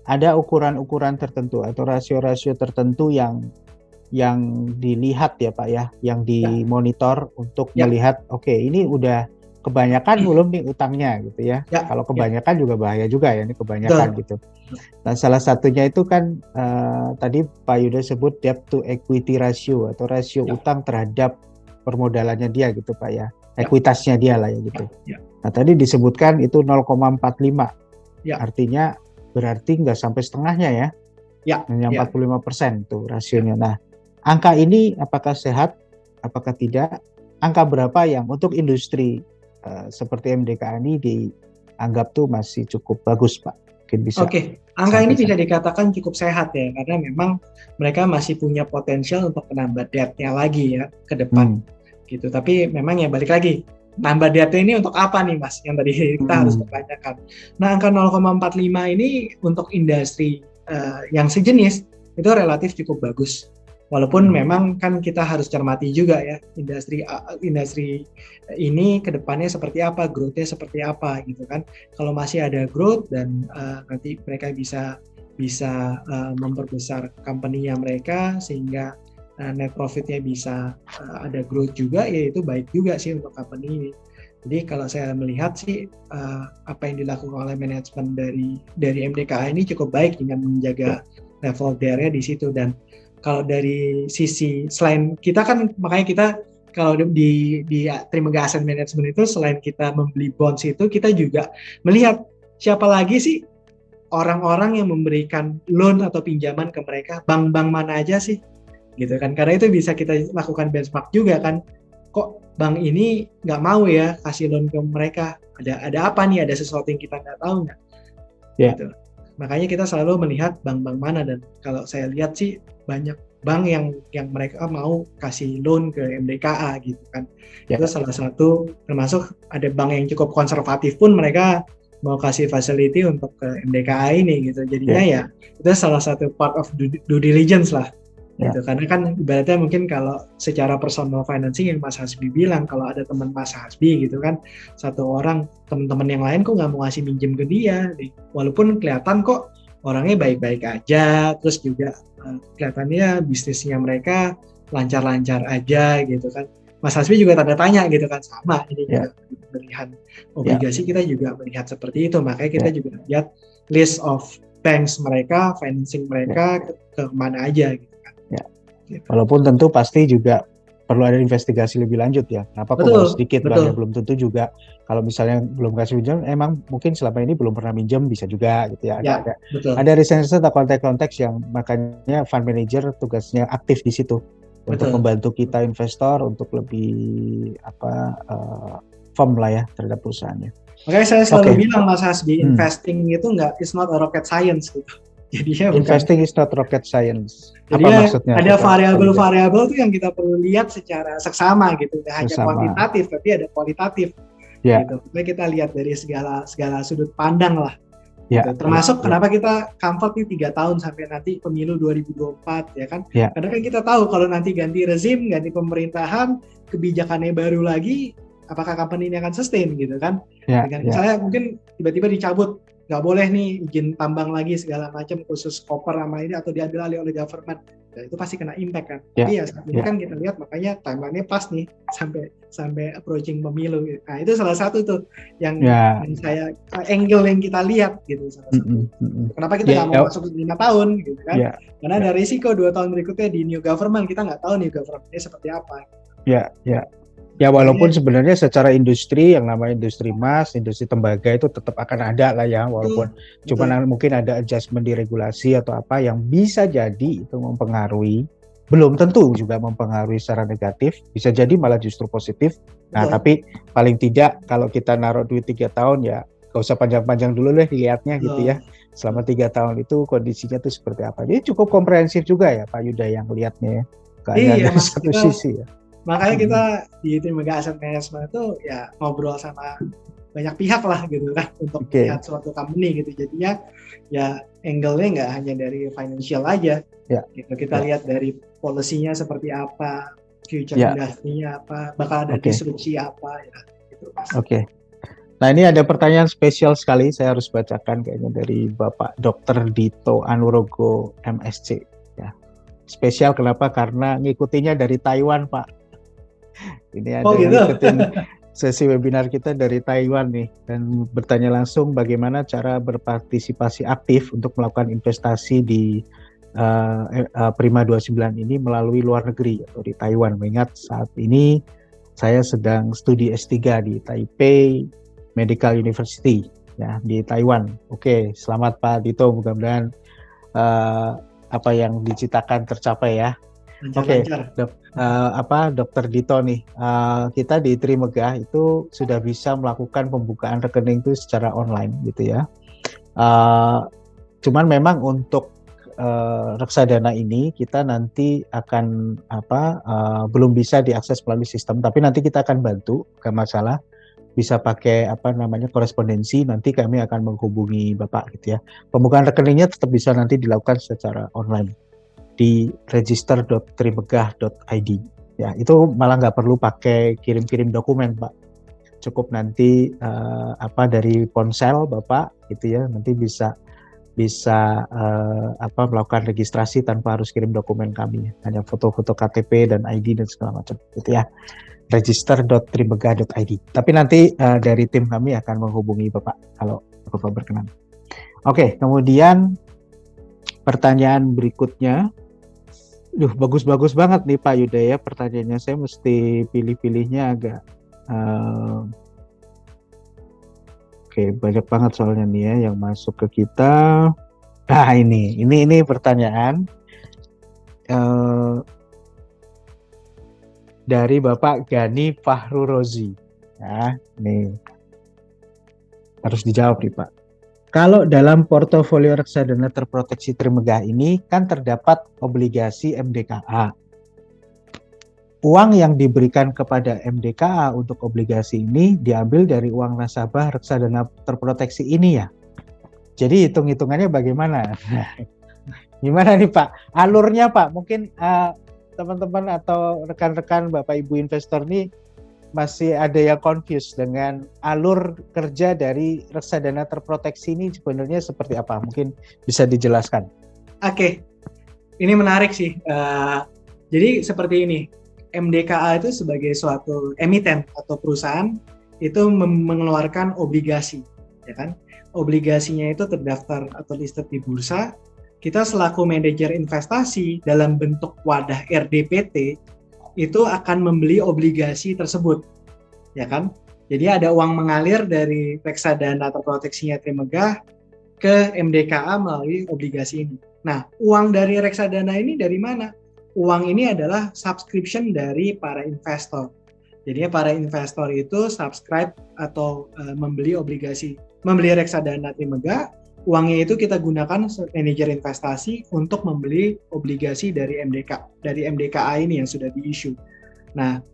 ada ukuran-ukuran tertentu atau rasio-rasio tertentu yang dilihat ya Pak ya, yang dimonitor untuk melihat ini udah kebanyakan belum nih utangnya gitu ya. Kalau kebanyakan juga bahaya juga ya, ini kebanyakan gitu. Nah salah satunya itu kan tadi Pak Yuda sebut debt to equity ratio atau rasio utang terhadap permodalannya dia gitu Pak ya, ekuitasnya dia lah ya gitu. Nah tadi disebutkan itu 0,45, artinya berarti nggak sampai setengahnya ya. Hanya 45% tuh rasionya. Nah angka ini apakah sehat, apakah tidak? Angka berapa yang untuk industri seperti MDK ini dianggap tuh masih cukup bagus Pak? Mungkin bisa. Angka ini bisa dikatakan cukup sehat ya, karena memang mereka masih punya potensial untuk menambah debt-nya lagi ya ke depan. Gitu. Tapi memang ya balik lagi, nambah debt-nya ini untuk apa nih Mas? Yang tadi kita harus pertanyakan. Nah angka 0,45 ini untuk industri yang sejenis itu relatif cukup bagus. Walaupun memang kan kita harus cermati juga ya industri ini ke depannya seperti apa, growth-nya seperti apa gitu kan. Kalau masih ada growth dan nanti mereka bisa memperbesar company-nya mereka sehingga net profit-nya bisa ada growth juga, ya itu baik juga sih untuk company ini. Jadi kalau saya melihat sih apa yang dilakukan oleh manajemen dari MDKA ini cukup baik dengan menjaga level DR-nya di situ. Dan kalau dari sisi selain kita kan, makanya kita kalau di Trimegah Asset Management itu selain kita membeli bonds itu, kita juga melihat siapa lagi sih orang-orang yang memberikan loan atau pinjaman ke mereka, bank-bank mana aja sih gitu kan. Karena itu bisa kita lakukan benchmark juga kan, kok bank ini nggak mau ya kasih loan ke mereka, ada apa nih, ada sesuatu yang kita nggak tahu nggak gitu. Makanya kita selalu melihat bank-bank mana, dan kalau saya lihat sih banyak bank yang mereka mau kasih loan ke MDKA gitu kan. Itu salah satu, termasuk ada bank yang cukup konservatif pun mereka mau kasih facility untuk ke MDKA ini gitu. Jadinya ya itu salah satu part of due diligence lah. Gitu. Karena kan ibaratnya mungkin kalau secara personal financing yang Mas Hasbi bilang, kalau ada teman Mas Hasbi gitu kan, satu orang, teman-teman yang lain kok nggak mau ngasih minjem ke dia, walaupun kelihatan kok orangnya baik-baik aja, terus juga kelihatannya bisnisnya mereka lancar-lancar aja gitu kan. Mas Hasbi juga tanda tanya gitu kan, sama ini juga pemilihan obligasi kita juga melihat seperti itu, makanya kita juga lihat list of banks mereka, financing mereka ke mana aja gitu. Walaupun tentu pasti juga perlu ada investigasi lebih lanjut ya. Kenapa kok baru sedikit banyak, belum tentu juga. Kalau misalnya belum kasih pinjam, emang mungkin selama ini belum pernah minjem, bisa juga gitu ya. Ada riset atau konteks-konteks yang makanya fund manager tugasnya aktif di situ untuk membantu kita investor untuk lebih firm lah ya terhadap perusahaannya. Makanya saya selalu bilang Mas Hasbi, investing itu is not a rocket science gitu. Jadinya investing is not rocket science. Jadi apa maksudnya? Ada variabel-variabel tuh yang kita perlu lihat secara seksama gitu. Tidak hanya kuantitatif, tapi ada kualitatif. Gitu. Jadi kita lihat dari segala sudut pandang lah. Gitu. Termasuk kenapa kita comfort nih 3 tahun sampai nanti pemilu 2024 ya kan? Karena kan kita tahu kalau nanti ganti rezim, ganti pemerintahan, kebijakannya baru lagi, apakah company ini akan sustain gitu kan? Dengan misalnya mungkin tiba-tiba dicabut, nggak boleh nih izin tambang lagi segala macam khusus copper sama ini, atau diambil alih oleh government, nah, itu pasti kena impact kan. Tapi ya saat ini kan kita lihat, makanya timeline-nya pas nih sampai approaching pemilu. Nah itu salah satu tuh yang saya angle yang kita lihat gitu salah satu. Kenapa kita nggak mau masuk 5 tahun gitu kan? Karena ada risiko 2 tahun berikutnya di new government, kita nggak tahu new government-nya seperti apa. Ya walaupun sebenarnya secara industri yang namanya industri emas, industri tembaga itu tetap akan ada lah ya, walaupun cuman mungkin ada adjustment di regulasi atau apa yang bisa jadi itu mempengaruhi, belum tentu juga mempengaruhi secara negatif, bisa jadi malah justru positif. Nah tapi paling tidak kalau kita naruh duit 3 tahun ya gak usah panjang-panjang dulu deh dilihatnya gitu ya. Selama 3 tahun itu kondisinya tuh seperti apa. Jadi cukup komprehensif juga ya Pak Yuda yang lihatnya ya. Dari satu sisi ya. Makanya kita di Trimegah Asset Management itu ya ngobrol sama banyak pihak lah gitu kan untuk lihat suatu company gitu. Jadinya ya angle-nya nggak hanya dari financial aja. Gitu. Kita lihat dari policy-nya seperti apa, future industry-nya apa, bakal ada disrupsi apa ya gitu. Nah ini ada pertanyaan spesial sekali, saya harus bacakan kayaknya dari Bapak Dr. Dito Anurogo MSc. Ya. Spesial kenapa? Karena ngikutinya dari Taiwan Pak. Ini ada yang ngikutin sesi webinar kita dari Taiwan nih, dan bertanya langsung bagaimana cara berpartisipasi aktif untuk melakukan investasi di Prima 29 ini melalui luar negeri atau di Taiwan. Mengingat saat ini saya sedang studi S3 di Taipei Medical University ya di Taiwan. Oke, selamat Pak Dito, mudah-mudahan apa yang dicitakan tercapai ya. Dokter Dito nih, kita di Trimegah itu sudah bisa melakukan pembukaan rekening itu secara online gitu ya. Cuman memang untuk reksadana ini kita nanti akan belum bisa diakses melalui sistem, tapi nanti kita akan bantu, gak masalah, bisa pakai korespondensi, nanti kami akan menghubungi Bapak gitu ya. Pembukaan rekeningnya tetap bisa nanti dilakukan secara online di register.trimegah.id. Ya, itu malah nggak perlu pakai kirim-kirim dokumen, Pak. Cukup nanti dari ponsel Bapak gitu ya, nanti bisa melakukan registrasi tanpa harus kirim dokumen kami. Hanya foto-foto KTP dan ID dan segala macam gitu ya. register.trimegah.id. Tapi nanti dari tim kami akan menghubungi Bapak kalau Bapak berkenan. Oke, kemudian pertanyaan berikutnya. Bagus-bagus banget nih Pak Yuda ya pertanyaannya. Saya mesti pilih-pilihnya agak Oke, banyak banget soalnya nih ya yang masuk ke kita. Nah, ini pertanyaan dari Bapak Gani Fahru Rozi. Nah, nih harus dijawab nih Pak. Kalau dalam portofolio reksadana terproteksi Trimegah ini kan terdapat obligasi MDKA. Uang yang diberikan kepada MDKA untuk obligasi ini diambil dari uang nasabah reksadana terproteksi ini ya. Jadi hitung-hitungannya bagaimana? Gimana nih Pak? Alurnya Pak, mungkin teman-teman atau rekan-rekan Bapak Ibu investor nih masih ada yang confused dengan alur kerja dari reksadana terproteksi ini sebenarnya seperti apa? Mungkin bisa dijelaskan. Oke, ini menarik sih. Jadi seperti ini, MDKA itu sebagai suatu emiten atau perusahaan itu mengeluarkan obligasi, ya kan? Obligasinya itu terdaftar atau listed di bursa. Kita selaku manajer investasi dalam bentuk wadah RDPT itu akan membeli obligasi tersebut, ya kan? Jadi ada uang mengalir dari reksadana terproteksinya Trimegah ke MDKA melalui obligasi ini. Nah, uang dari reksadana ini dari mana? Uang ini adalah subscription dari para investor. Jadi para investor itu subscribe atau membeli reksadana Trimegah. Uangnya itu kita gunakan manajer investasi untuk membeli obligasi dari MDKA ini yang sudah di-issue. Nah,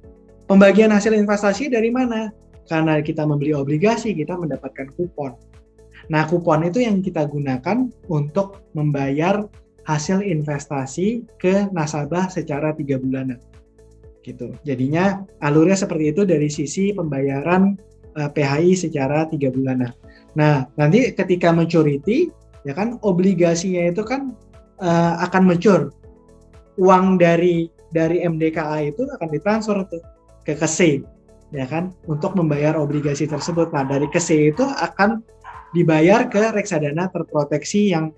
pembagian hasil investasi dari mana? Karena kita membeli obligasi, kita mendapatkan kupon. Nah, kupon itu yang kita gunakan untuk membayar hasil investasi ke nasabah secara 3 bulanan. Gitu. Jadinya alurnya seperti itu dari sisi pembayaran PHI secara 3 bulanan. Nah, nanti ketika maturity, ya kan, obligasinya itu kan akan mature. Uang dari MDKA itu akan ditransfer ke KSE, ya kan, untuk membayar obligasi tersebut. Nah, dari KSE itu akan dibayar ke reksadana terproteksi yang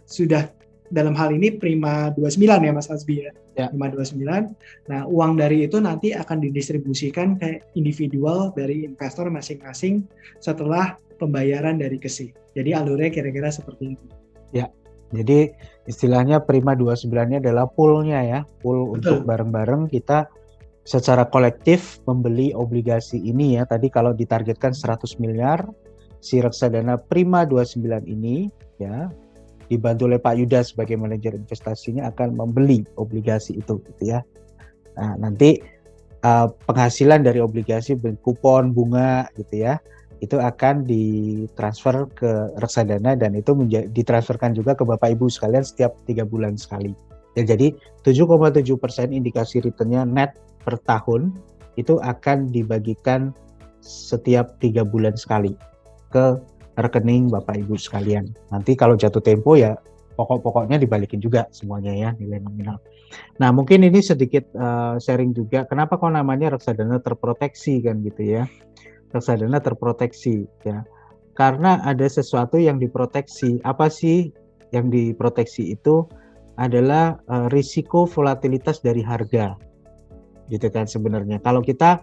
sudah dalam hal ini Prima 29 ya Mas Hasbi ya. Prima 29. Nah, uang dari itu nanti akan didistribusikan ke individual dari investor masing-masing setelah pembayaran dari KSE. Jadi alurnya kira-kira seperti itu. Ya. Jadi istilahnya Prima 29-nya adalah pool-nya ya. Pool untuk bareng-bareng kita secara kolektif membeli obligasi ini ya. Tadi kalau ditargetkan 100 miliar, si reksadana Prima 29 ini ya dibantu oleh Pak Yuda sebagai manajer investasinya akan membeli obligasi itu gitu ya. Nah, nanti penghasilan dari obligasi kupon bunga gitu ya, itu akan ditransfer ke reksadana dan itu ditransferkan juga ke Bapak Ibu sekalian setiap 3 bulan sekali. Ya, jadi 7,7% indikasi returnnya net per tahun itu akan dibagikan setiap 3 bulan sekali ke rekening Bapak Ibu sekalian. Nanti kalau jatuh tempo ya pokok-pokoknya dibalikin juga semuanya ya nilai nominal. Nah, mungkin ini sedikit sharing juga kenapa kok namanya reksadana terproteksi kan gitu ya. Reksadana terproteksi ya. Karena ada sesuatu yang diproteksi. Apa sih yang diproteksi itu adalah risiko volatilitas dari harga. Gitu kan sebenarnya. Kalau kita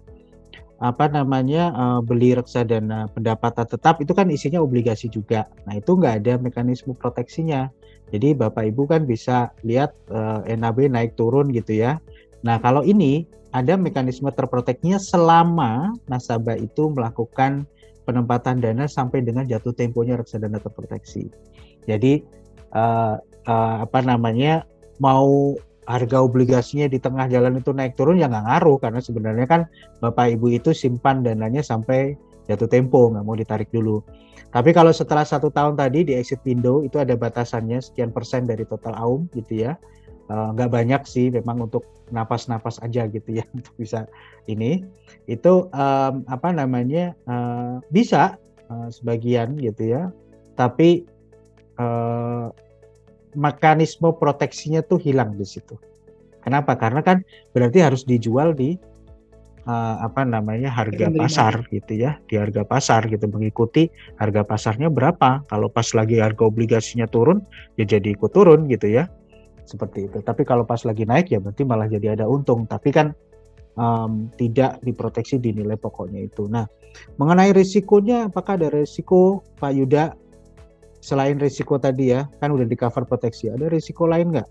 beli reksadana pendapatan tetap itu kan isinya obligasi juga. Nah, itu nggak ada mekanisme proteksinya. Jadi Bapak Ibu kan bisa lihat NAB naik turun gitu ya. Nah, kalau ini ada mekanisme terproteknya selama nasabah itu melakukan penempatan dana sampai dengan jatuh temponya reksadana terproteksi. Jadi mau harga obligasinya di tengah jalan itu naik turun ya nggak ngaruh karena sebenarnya kan Bapak Ibu itu simpan dananya sampai jatuh tempo, nggak mau ditarik dulu. Tapi kalau setelah 1 tahun tadi di exit window itu ada batasannya sekian persen dari total AUM gitu ya. nggak banyak sih, memang untuk napas-napas aja gitu ya untuk bisa ini itu bisa sebagian gitu ya, tapi mekanisme proteksinya tuh hilang di situ. Kenapa? Karena kan berarti harus dijual di harga pasar gitu ya, di harga pasar gitu, mengikuti harga pasarnya berapa. Kalau pas lagi harga obligasinya turun, ya jadi ikut turun gitu ya, seperti itu. Tapi kalau pas lagi naik ya berarti malah jadi ada untung. Tapi kan tidak diproteksi di nilai pokoknya itu. Nah, mengenai risikonya, apakah ada risiko, Pak Yuda? Selain risiko tadi ya, kan udah di cover proteksi, ada risiko lain nggak?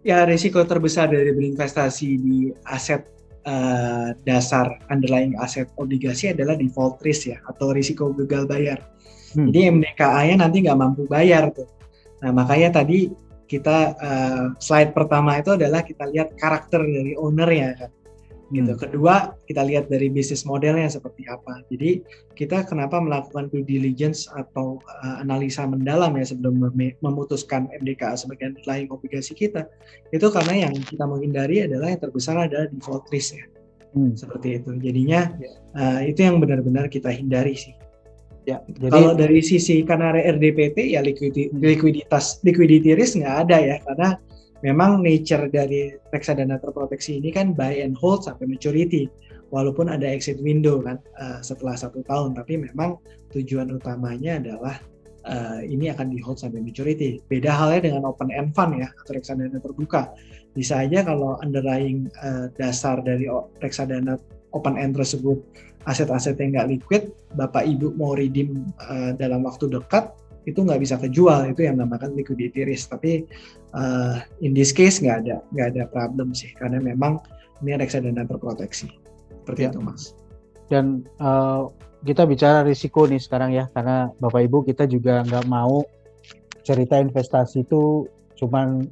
Ya, risiko terbesar dari berinvestasi di aset dasar underlying aset obligasi adalah default risk ya, atau risiko gagal bayar. Jadi MDKA-nya nanti nggak mampu bayar tuh. Nah, makanya tadi kita slide pertama itu adalah kita lihat karakter dari owner-nya kan. Gitu. Kedua, kita lihat dari bisnis modelnya seperti apa. Jadi kita kenapa melakukan due diligence atau analisa mendalam ya sebelum memutuskan MDKA sebagai underlying obligasi kita. Itu karena yang kita mau hindari adalah yang terbesar adalah default risk ya. Seperti itu. Jadinya itu yang benar-benar kita hindari sih. Ya, jadi, kalau dari sisi karena RDPT ya liquidity risk nggak ada ya, karena memang nature dari reksadana terproteksi ini kan buy and hold sampai maturity, walaupun ada exit window kan setelah 1 tahun, tapi memang tujuan utamanya adalah ini akan di hold sampai maturity. Beda halnya dengan open end fund ya, atau reksadana terbuka. Bisa aja kalau underlying dasar dari reksadana open end tersebut aset-aset yang nggak liquid, Bapak Ibu mau redeem dalam waktu dekat, itu nggak bisa kejual, itu yang dinamakan liquidity risk. Tapi in this case nggak ada problem sih, karena memang ini reksadana terproteksi seperti itu Mas. Dan kita bicara risiko nih sekarang ya, karena Bapak Ibu kita juga nggak mau cerita investasi itu cuman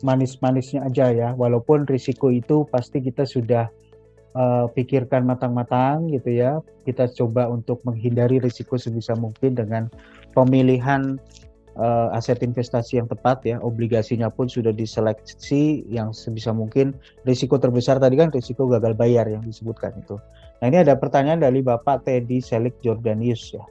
manis-manisnya aja ya, walaupun risiko itu pasti kita sudah pikirkan matang-matang gitu ya. Kita coba untuk menghindari risiko sebisa mungkin dengan pemilihan aset investasi yang tepat ya. Obligasinya pun sudah diseleksi yang sebisa mungkin. Risiko terbesar tadi kan risiko gagal bayar yang disebutkan itu. Nah, ini ada pertanyaan dari Bapak Teddy Selik Jordanius ya,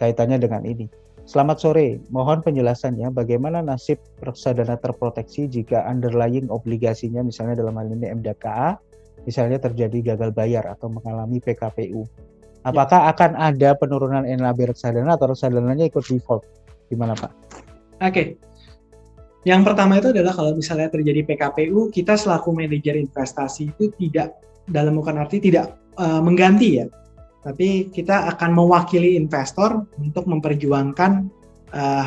kaitannya dengan ini. Selamat sore, mohon penjelasannya bagaimana nasib reksadana terproteksi jika underlying obligasinya misalnya dalam hal ini MDKA misalnya terjadi gagal bayar atau mengalami PKPU. Apakah akan ada penurunan NAB reksadana atau reksadananya ikut default? Gimana Pak? Oke. Yang pertama itu adalah kalau misalnya terjadi PKPU, kita selaku manajer investasi itu tidak, dalam bukan arti tidak mengganti ya, tapi kita akan mewakili investor untuk memperjuangkan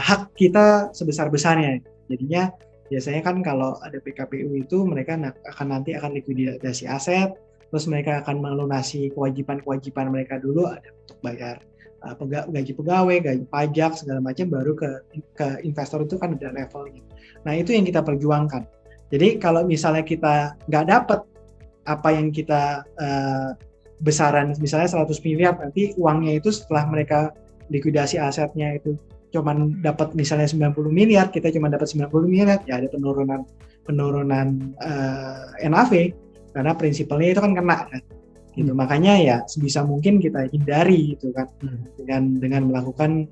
hak kita sebesar-besarnya. Jadinya biasanya kan kalau ada PKPU itu mereka akan likuidasi aset, terus mereka akan melunasi kewajiban-kewajiban mereka dulu, ada untuk bayar gaji pegawai, gaji pajak segala macam, baru ke investor itu kan ada levelnya. Nah itu yang kita perjuangkan. Jadi kalau misalnya kita nggak dapat apa yang kita besaran misalnya 100 miliar, nanti uangnya itu setelah mereka likuidasi asetnya itu cuman dapat misalnya 90 miliar, kita cuma dapat 90 miliar, ya ada penurunan NAV, karena prinsipalnya itu kan kena kan. Gitu. Makanya ya sebisa mungkin kita hindari gitu kan, dengan melakukan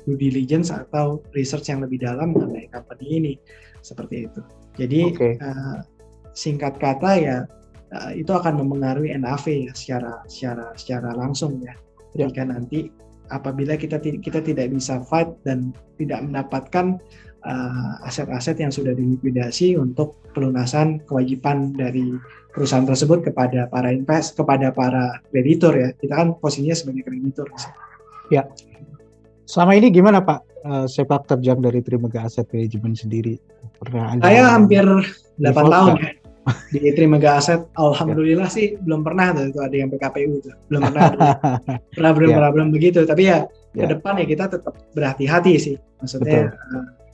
due diligence atau research yang lebih dalam mengenai company ini, seperti itu. Jadi singkat kata ya itu akan mempengaruhi NAV ya secara langsung ya. Jika nanti apabila kita tidak bisa fight dan tidak mendapatkan aset-aset yang sudah dilikuidasi untuk pelunasan kewajiban dari perusahaan tersebut kepada para kreditur ya. Kita kan posisinya sebagai kreditur. Ya. Selama ini gimana Pak sepak terjang dari Trimega Asset Management sendiri? Saya hampir 8 tahun ya di Trimega Asset. Alhamdulillah sih belum pernah tuh itu ada yang PKPU tuh. Belum pernah problem begitu. Tapi ya ke depan ya kita tetap berhati-hati sih. Maksudnya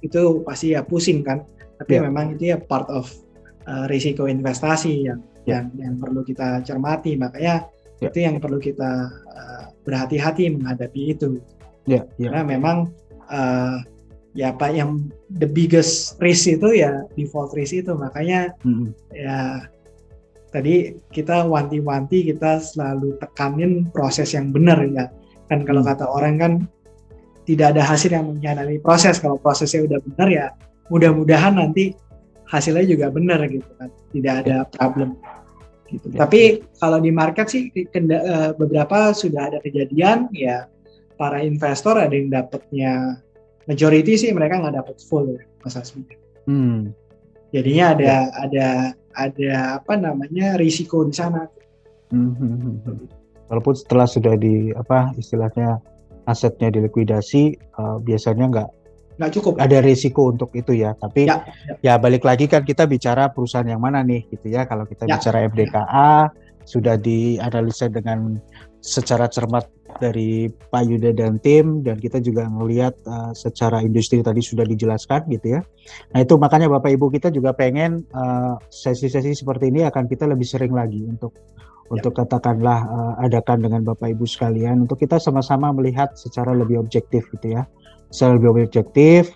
itu pasti ya pusing kan. Tapi memang itu ya part of risiko investasi yang perlu kita cermati. Makanya itu yang perlu kita berhati-hati menghadapi itu. Karena memang ya Pak, yang the biggest risk itu ya default risk itu. Makanya ya tadi kita wanti-wanti, kita selalu tekanin proses yang benar ya. Kan kalau kata orang kan tidak ada hasil yang mengkhianati proses. Kalau prosesnya udah benar ya mudah-mudahan nanti hasilnya juga benar gitu kan. Tidak ada problem gitu. Tapi kalau di market sih beberapa sudah ada kejadian ya, para investor ada yang dapatnya majority sih, mereka nggak dapat full ya, Mas Hasbi. Jadinya ada apa namanya risiko di sana. Walaupun setelah sudah istilahnya asetnya dilikuidasi, biasanya nggak cukup ada risiko untuk itu ya. Tapi ya balik lagi kan kita bicara perusahaan yang mana nih gitu ya. Kalau kita bicara MDKA sudah dianalisa dengan secara cermat dari Pak Yuda dan tim, dan kita juga melihat secara industri tadi sudah dijelaskan gitu ya. Nah itu makanya Bapak Ibu kita juga pengen sesi-sesi seperti ini akan kita lebih sering lagi untuk katakanlah adakan dengan Bapak Ibu sekalian untuk kita sama-sama melihat secara lebih objektif gitu ya. Secara lebih objektif,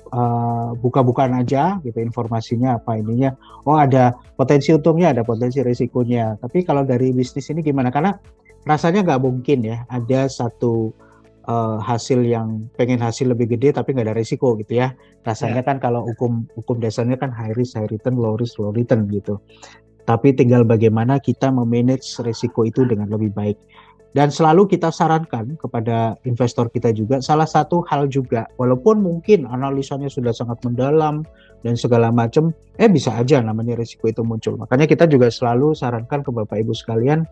buka-bukaan aja gitu informasinya apa ininya. Oh ada potensi untungnya, ada potensi risikonya. Tapi kalau dari bisnis ini gimana? Karena rasanya nggak mungkin ya ada satu hasil yang pengen hasil lebih gede tapi nggak ada risiko gitu ya. Rasanya kan kalau hukum dasarnya kan high risk, high return, low risk, low return gitu. Tapi tinggal bagaimana kita memanage risiko itu dengan lebih baik. Dan selalu kita sarankan kepada investor kita juga, salah satu hal juga, walaupun mungkin analisanya sudah sangat mendalam dan segala macam, bisa aja namanya risiko itu muncul. Makanya kita juga selalu sarankan ke Bapak Ibu sekalian,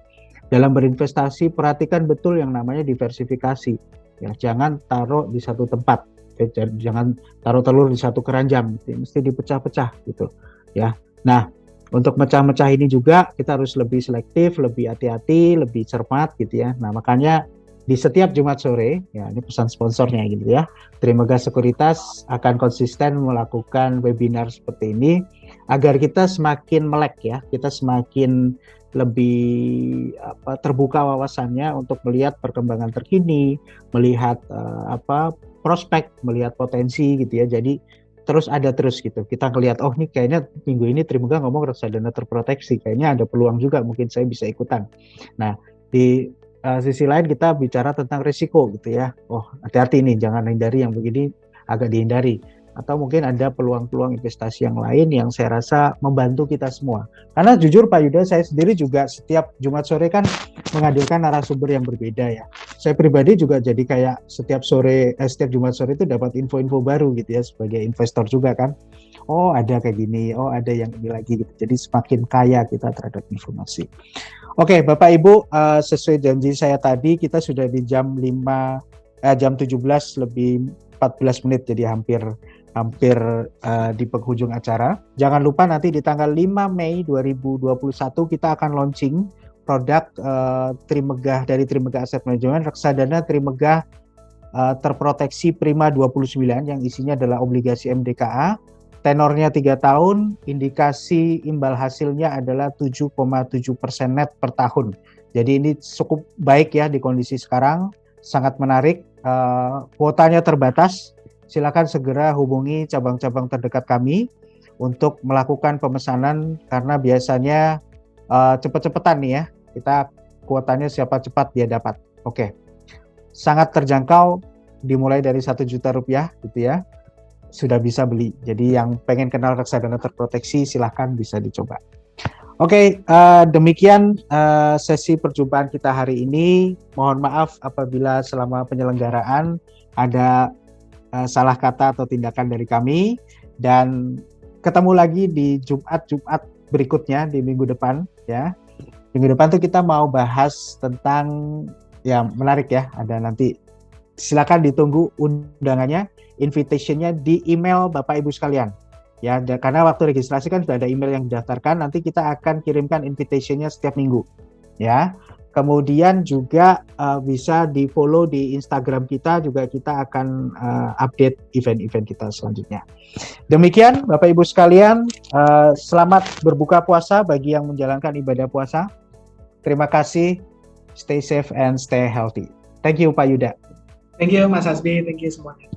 dalam berinvestasi perhatikan betul yang namanya diversifikasi. Ya, jangan taruh di satu tempat, jangan taruh telur di satu keranjang, mesti dipecah-pecah gitu. Ya, nah. Untuk mecah-mecah ini juga kita harus lebih selektif, lebih hati-hati, lebih cermat gitu ya. Nah makanya di setiap Jumat sore, ya ini pesan sponsornya gitu ya, Trimegah Sekuritas akan konsisten melakukan webinar seperti ini agar kita semakin melek ya, kita semakin lebih terbuka wawasannya untuk melihat perkembangan terkini, melihat prospek, melihat potensi gitu ya. Jadi terus gitu. Kita ngelihat, oh nih kayaknya minggu ini Trimegah ngomong reksadana terproteksi, kayaknya ada peluang juga mungkin saya bisa ikutan. Nah, di sisi lain kita bicara tentang risiko gitu ya. Oh, hati-hati nih, jangan hindari yang begini, agak dihindari. Atau mungkin ada peluang-peluang investasi yang lain yang saya rasa membantu kita semua. Karena jujur Pak Yuda, saya sendiri juga setiap Jumat sore kan menghadirkan narasumber yang berbeda ya. Saya pribadi juga jadi kayak setiap Jumat sore itu dapat info-info baru gitu ya, sebagai investor juga kan. Oh ada kayak gini, oh ada yang ini lagi gitu. Jadi semakin kaya kita terhadap informasi. Oke Bapak Ibu, sesuai janji saya tadi kita sudah di jam 17 lebih 14 menit, jadi hampir di penghujung acara. Jangan lupa nanti di tanggal 5 Mei 2021 kita akan launching produk Trimegah dari Trimegah Asset Management, reksadana Trimegah terproteksi Prima 29 yang isinya adalah obligasi MDKA, tenornya 3 tahun, indikasi imbal hasilnya adalah 7,7% net per tahun. Jadi ini cukup baik ya di kondisi sekarang, sangat menarik, kuotanya terbatas. Silakan segera hubungi cabang-cabang terdekat kami untuk melakukan pemesanan karena biasanya cepet-cepetan nih ya, kita kuotanya siapa cepat dia dapat. Oke. Sangat terjangkau, dimulai dari 1 juta rupiah gitu ya, sudah bisa beli. Jadi yang pengen kenal reksadana terproteksi silahkan bisa dicoba. Oke, demikian sesi perjumpaan kita hari ini. Mohon maaf apabila selama penyelenggaraan ada salah kata atau tindakan dari kami, dan ketemu lagi di Jumat berikutnya di minggu depan ya. Minggu depan tuh kita mau bahas tentang yang menarik ya, ada nanti silakan ditunggu undangannya, invitationnya di email Bapak Ibu sekalian ya, karena waktu registrasi kan sudah ada email yang didaftarkan, nanti kita akan kirimkan invitationnya setiap minggu ya. Kemudian juga bisa di follow di Instagram kita, juga kita akan update event-event kita selanjutnya. Demikian Bapak Ibu sekalian, selamat berbuka puasa bagi yang menjalankan ibadah puasa. Terima kasih, stay safe and stay healthy. Thank you Pak Yuda. Thank you Mas Hasbi, thank you semuanya.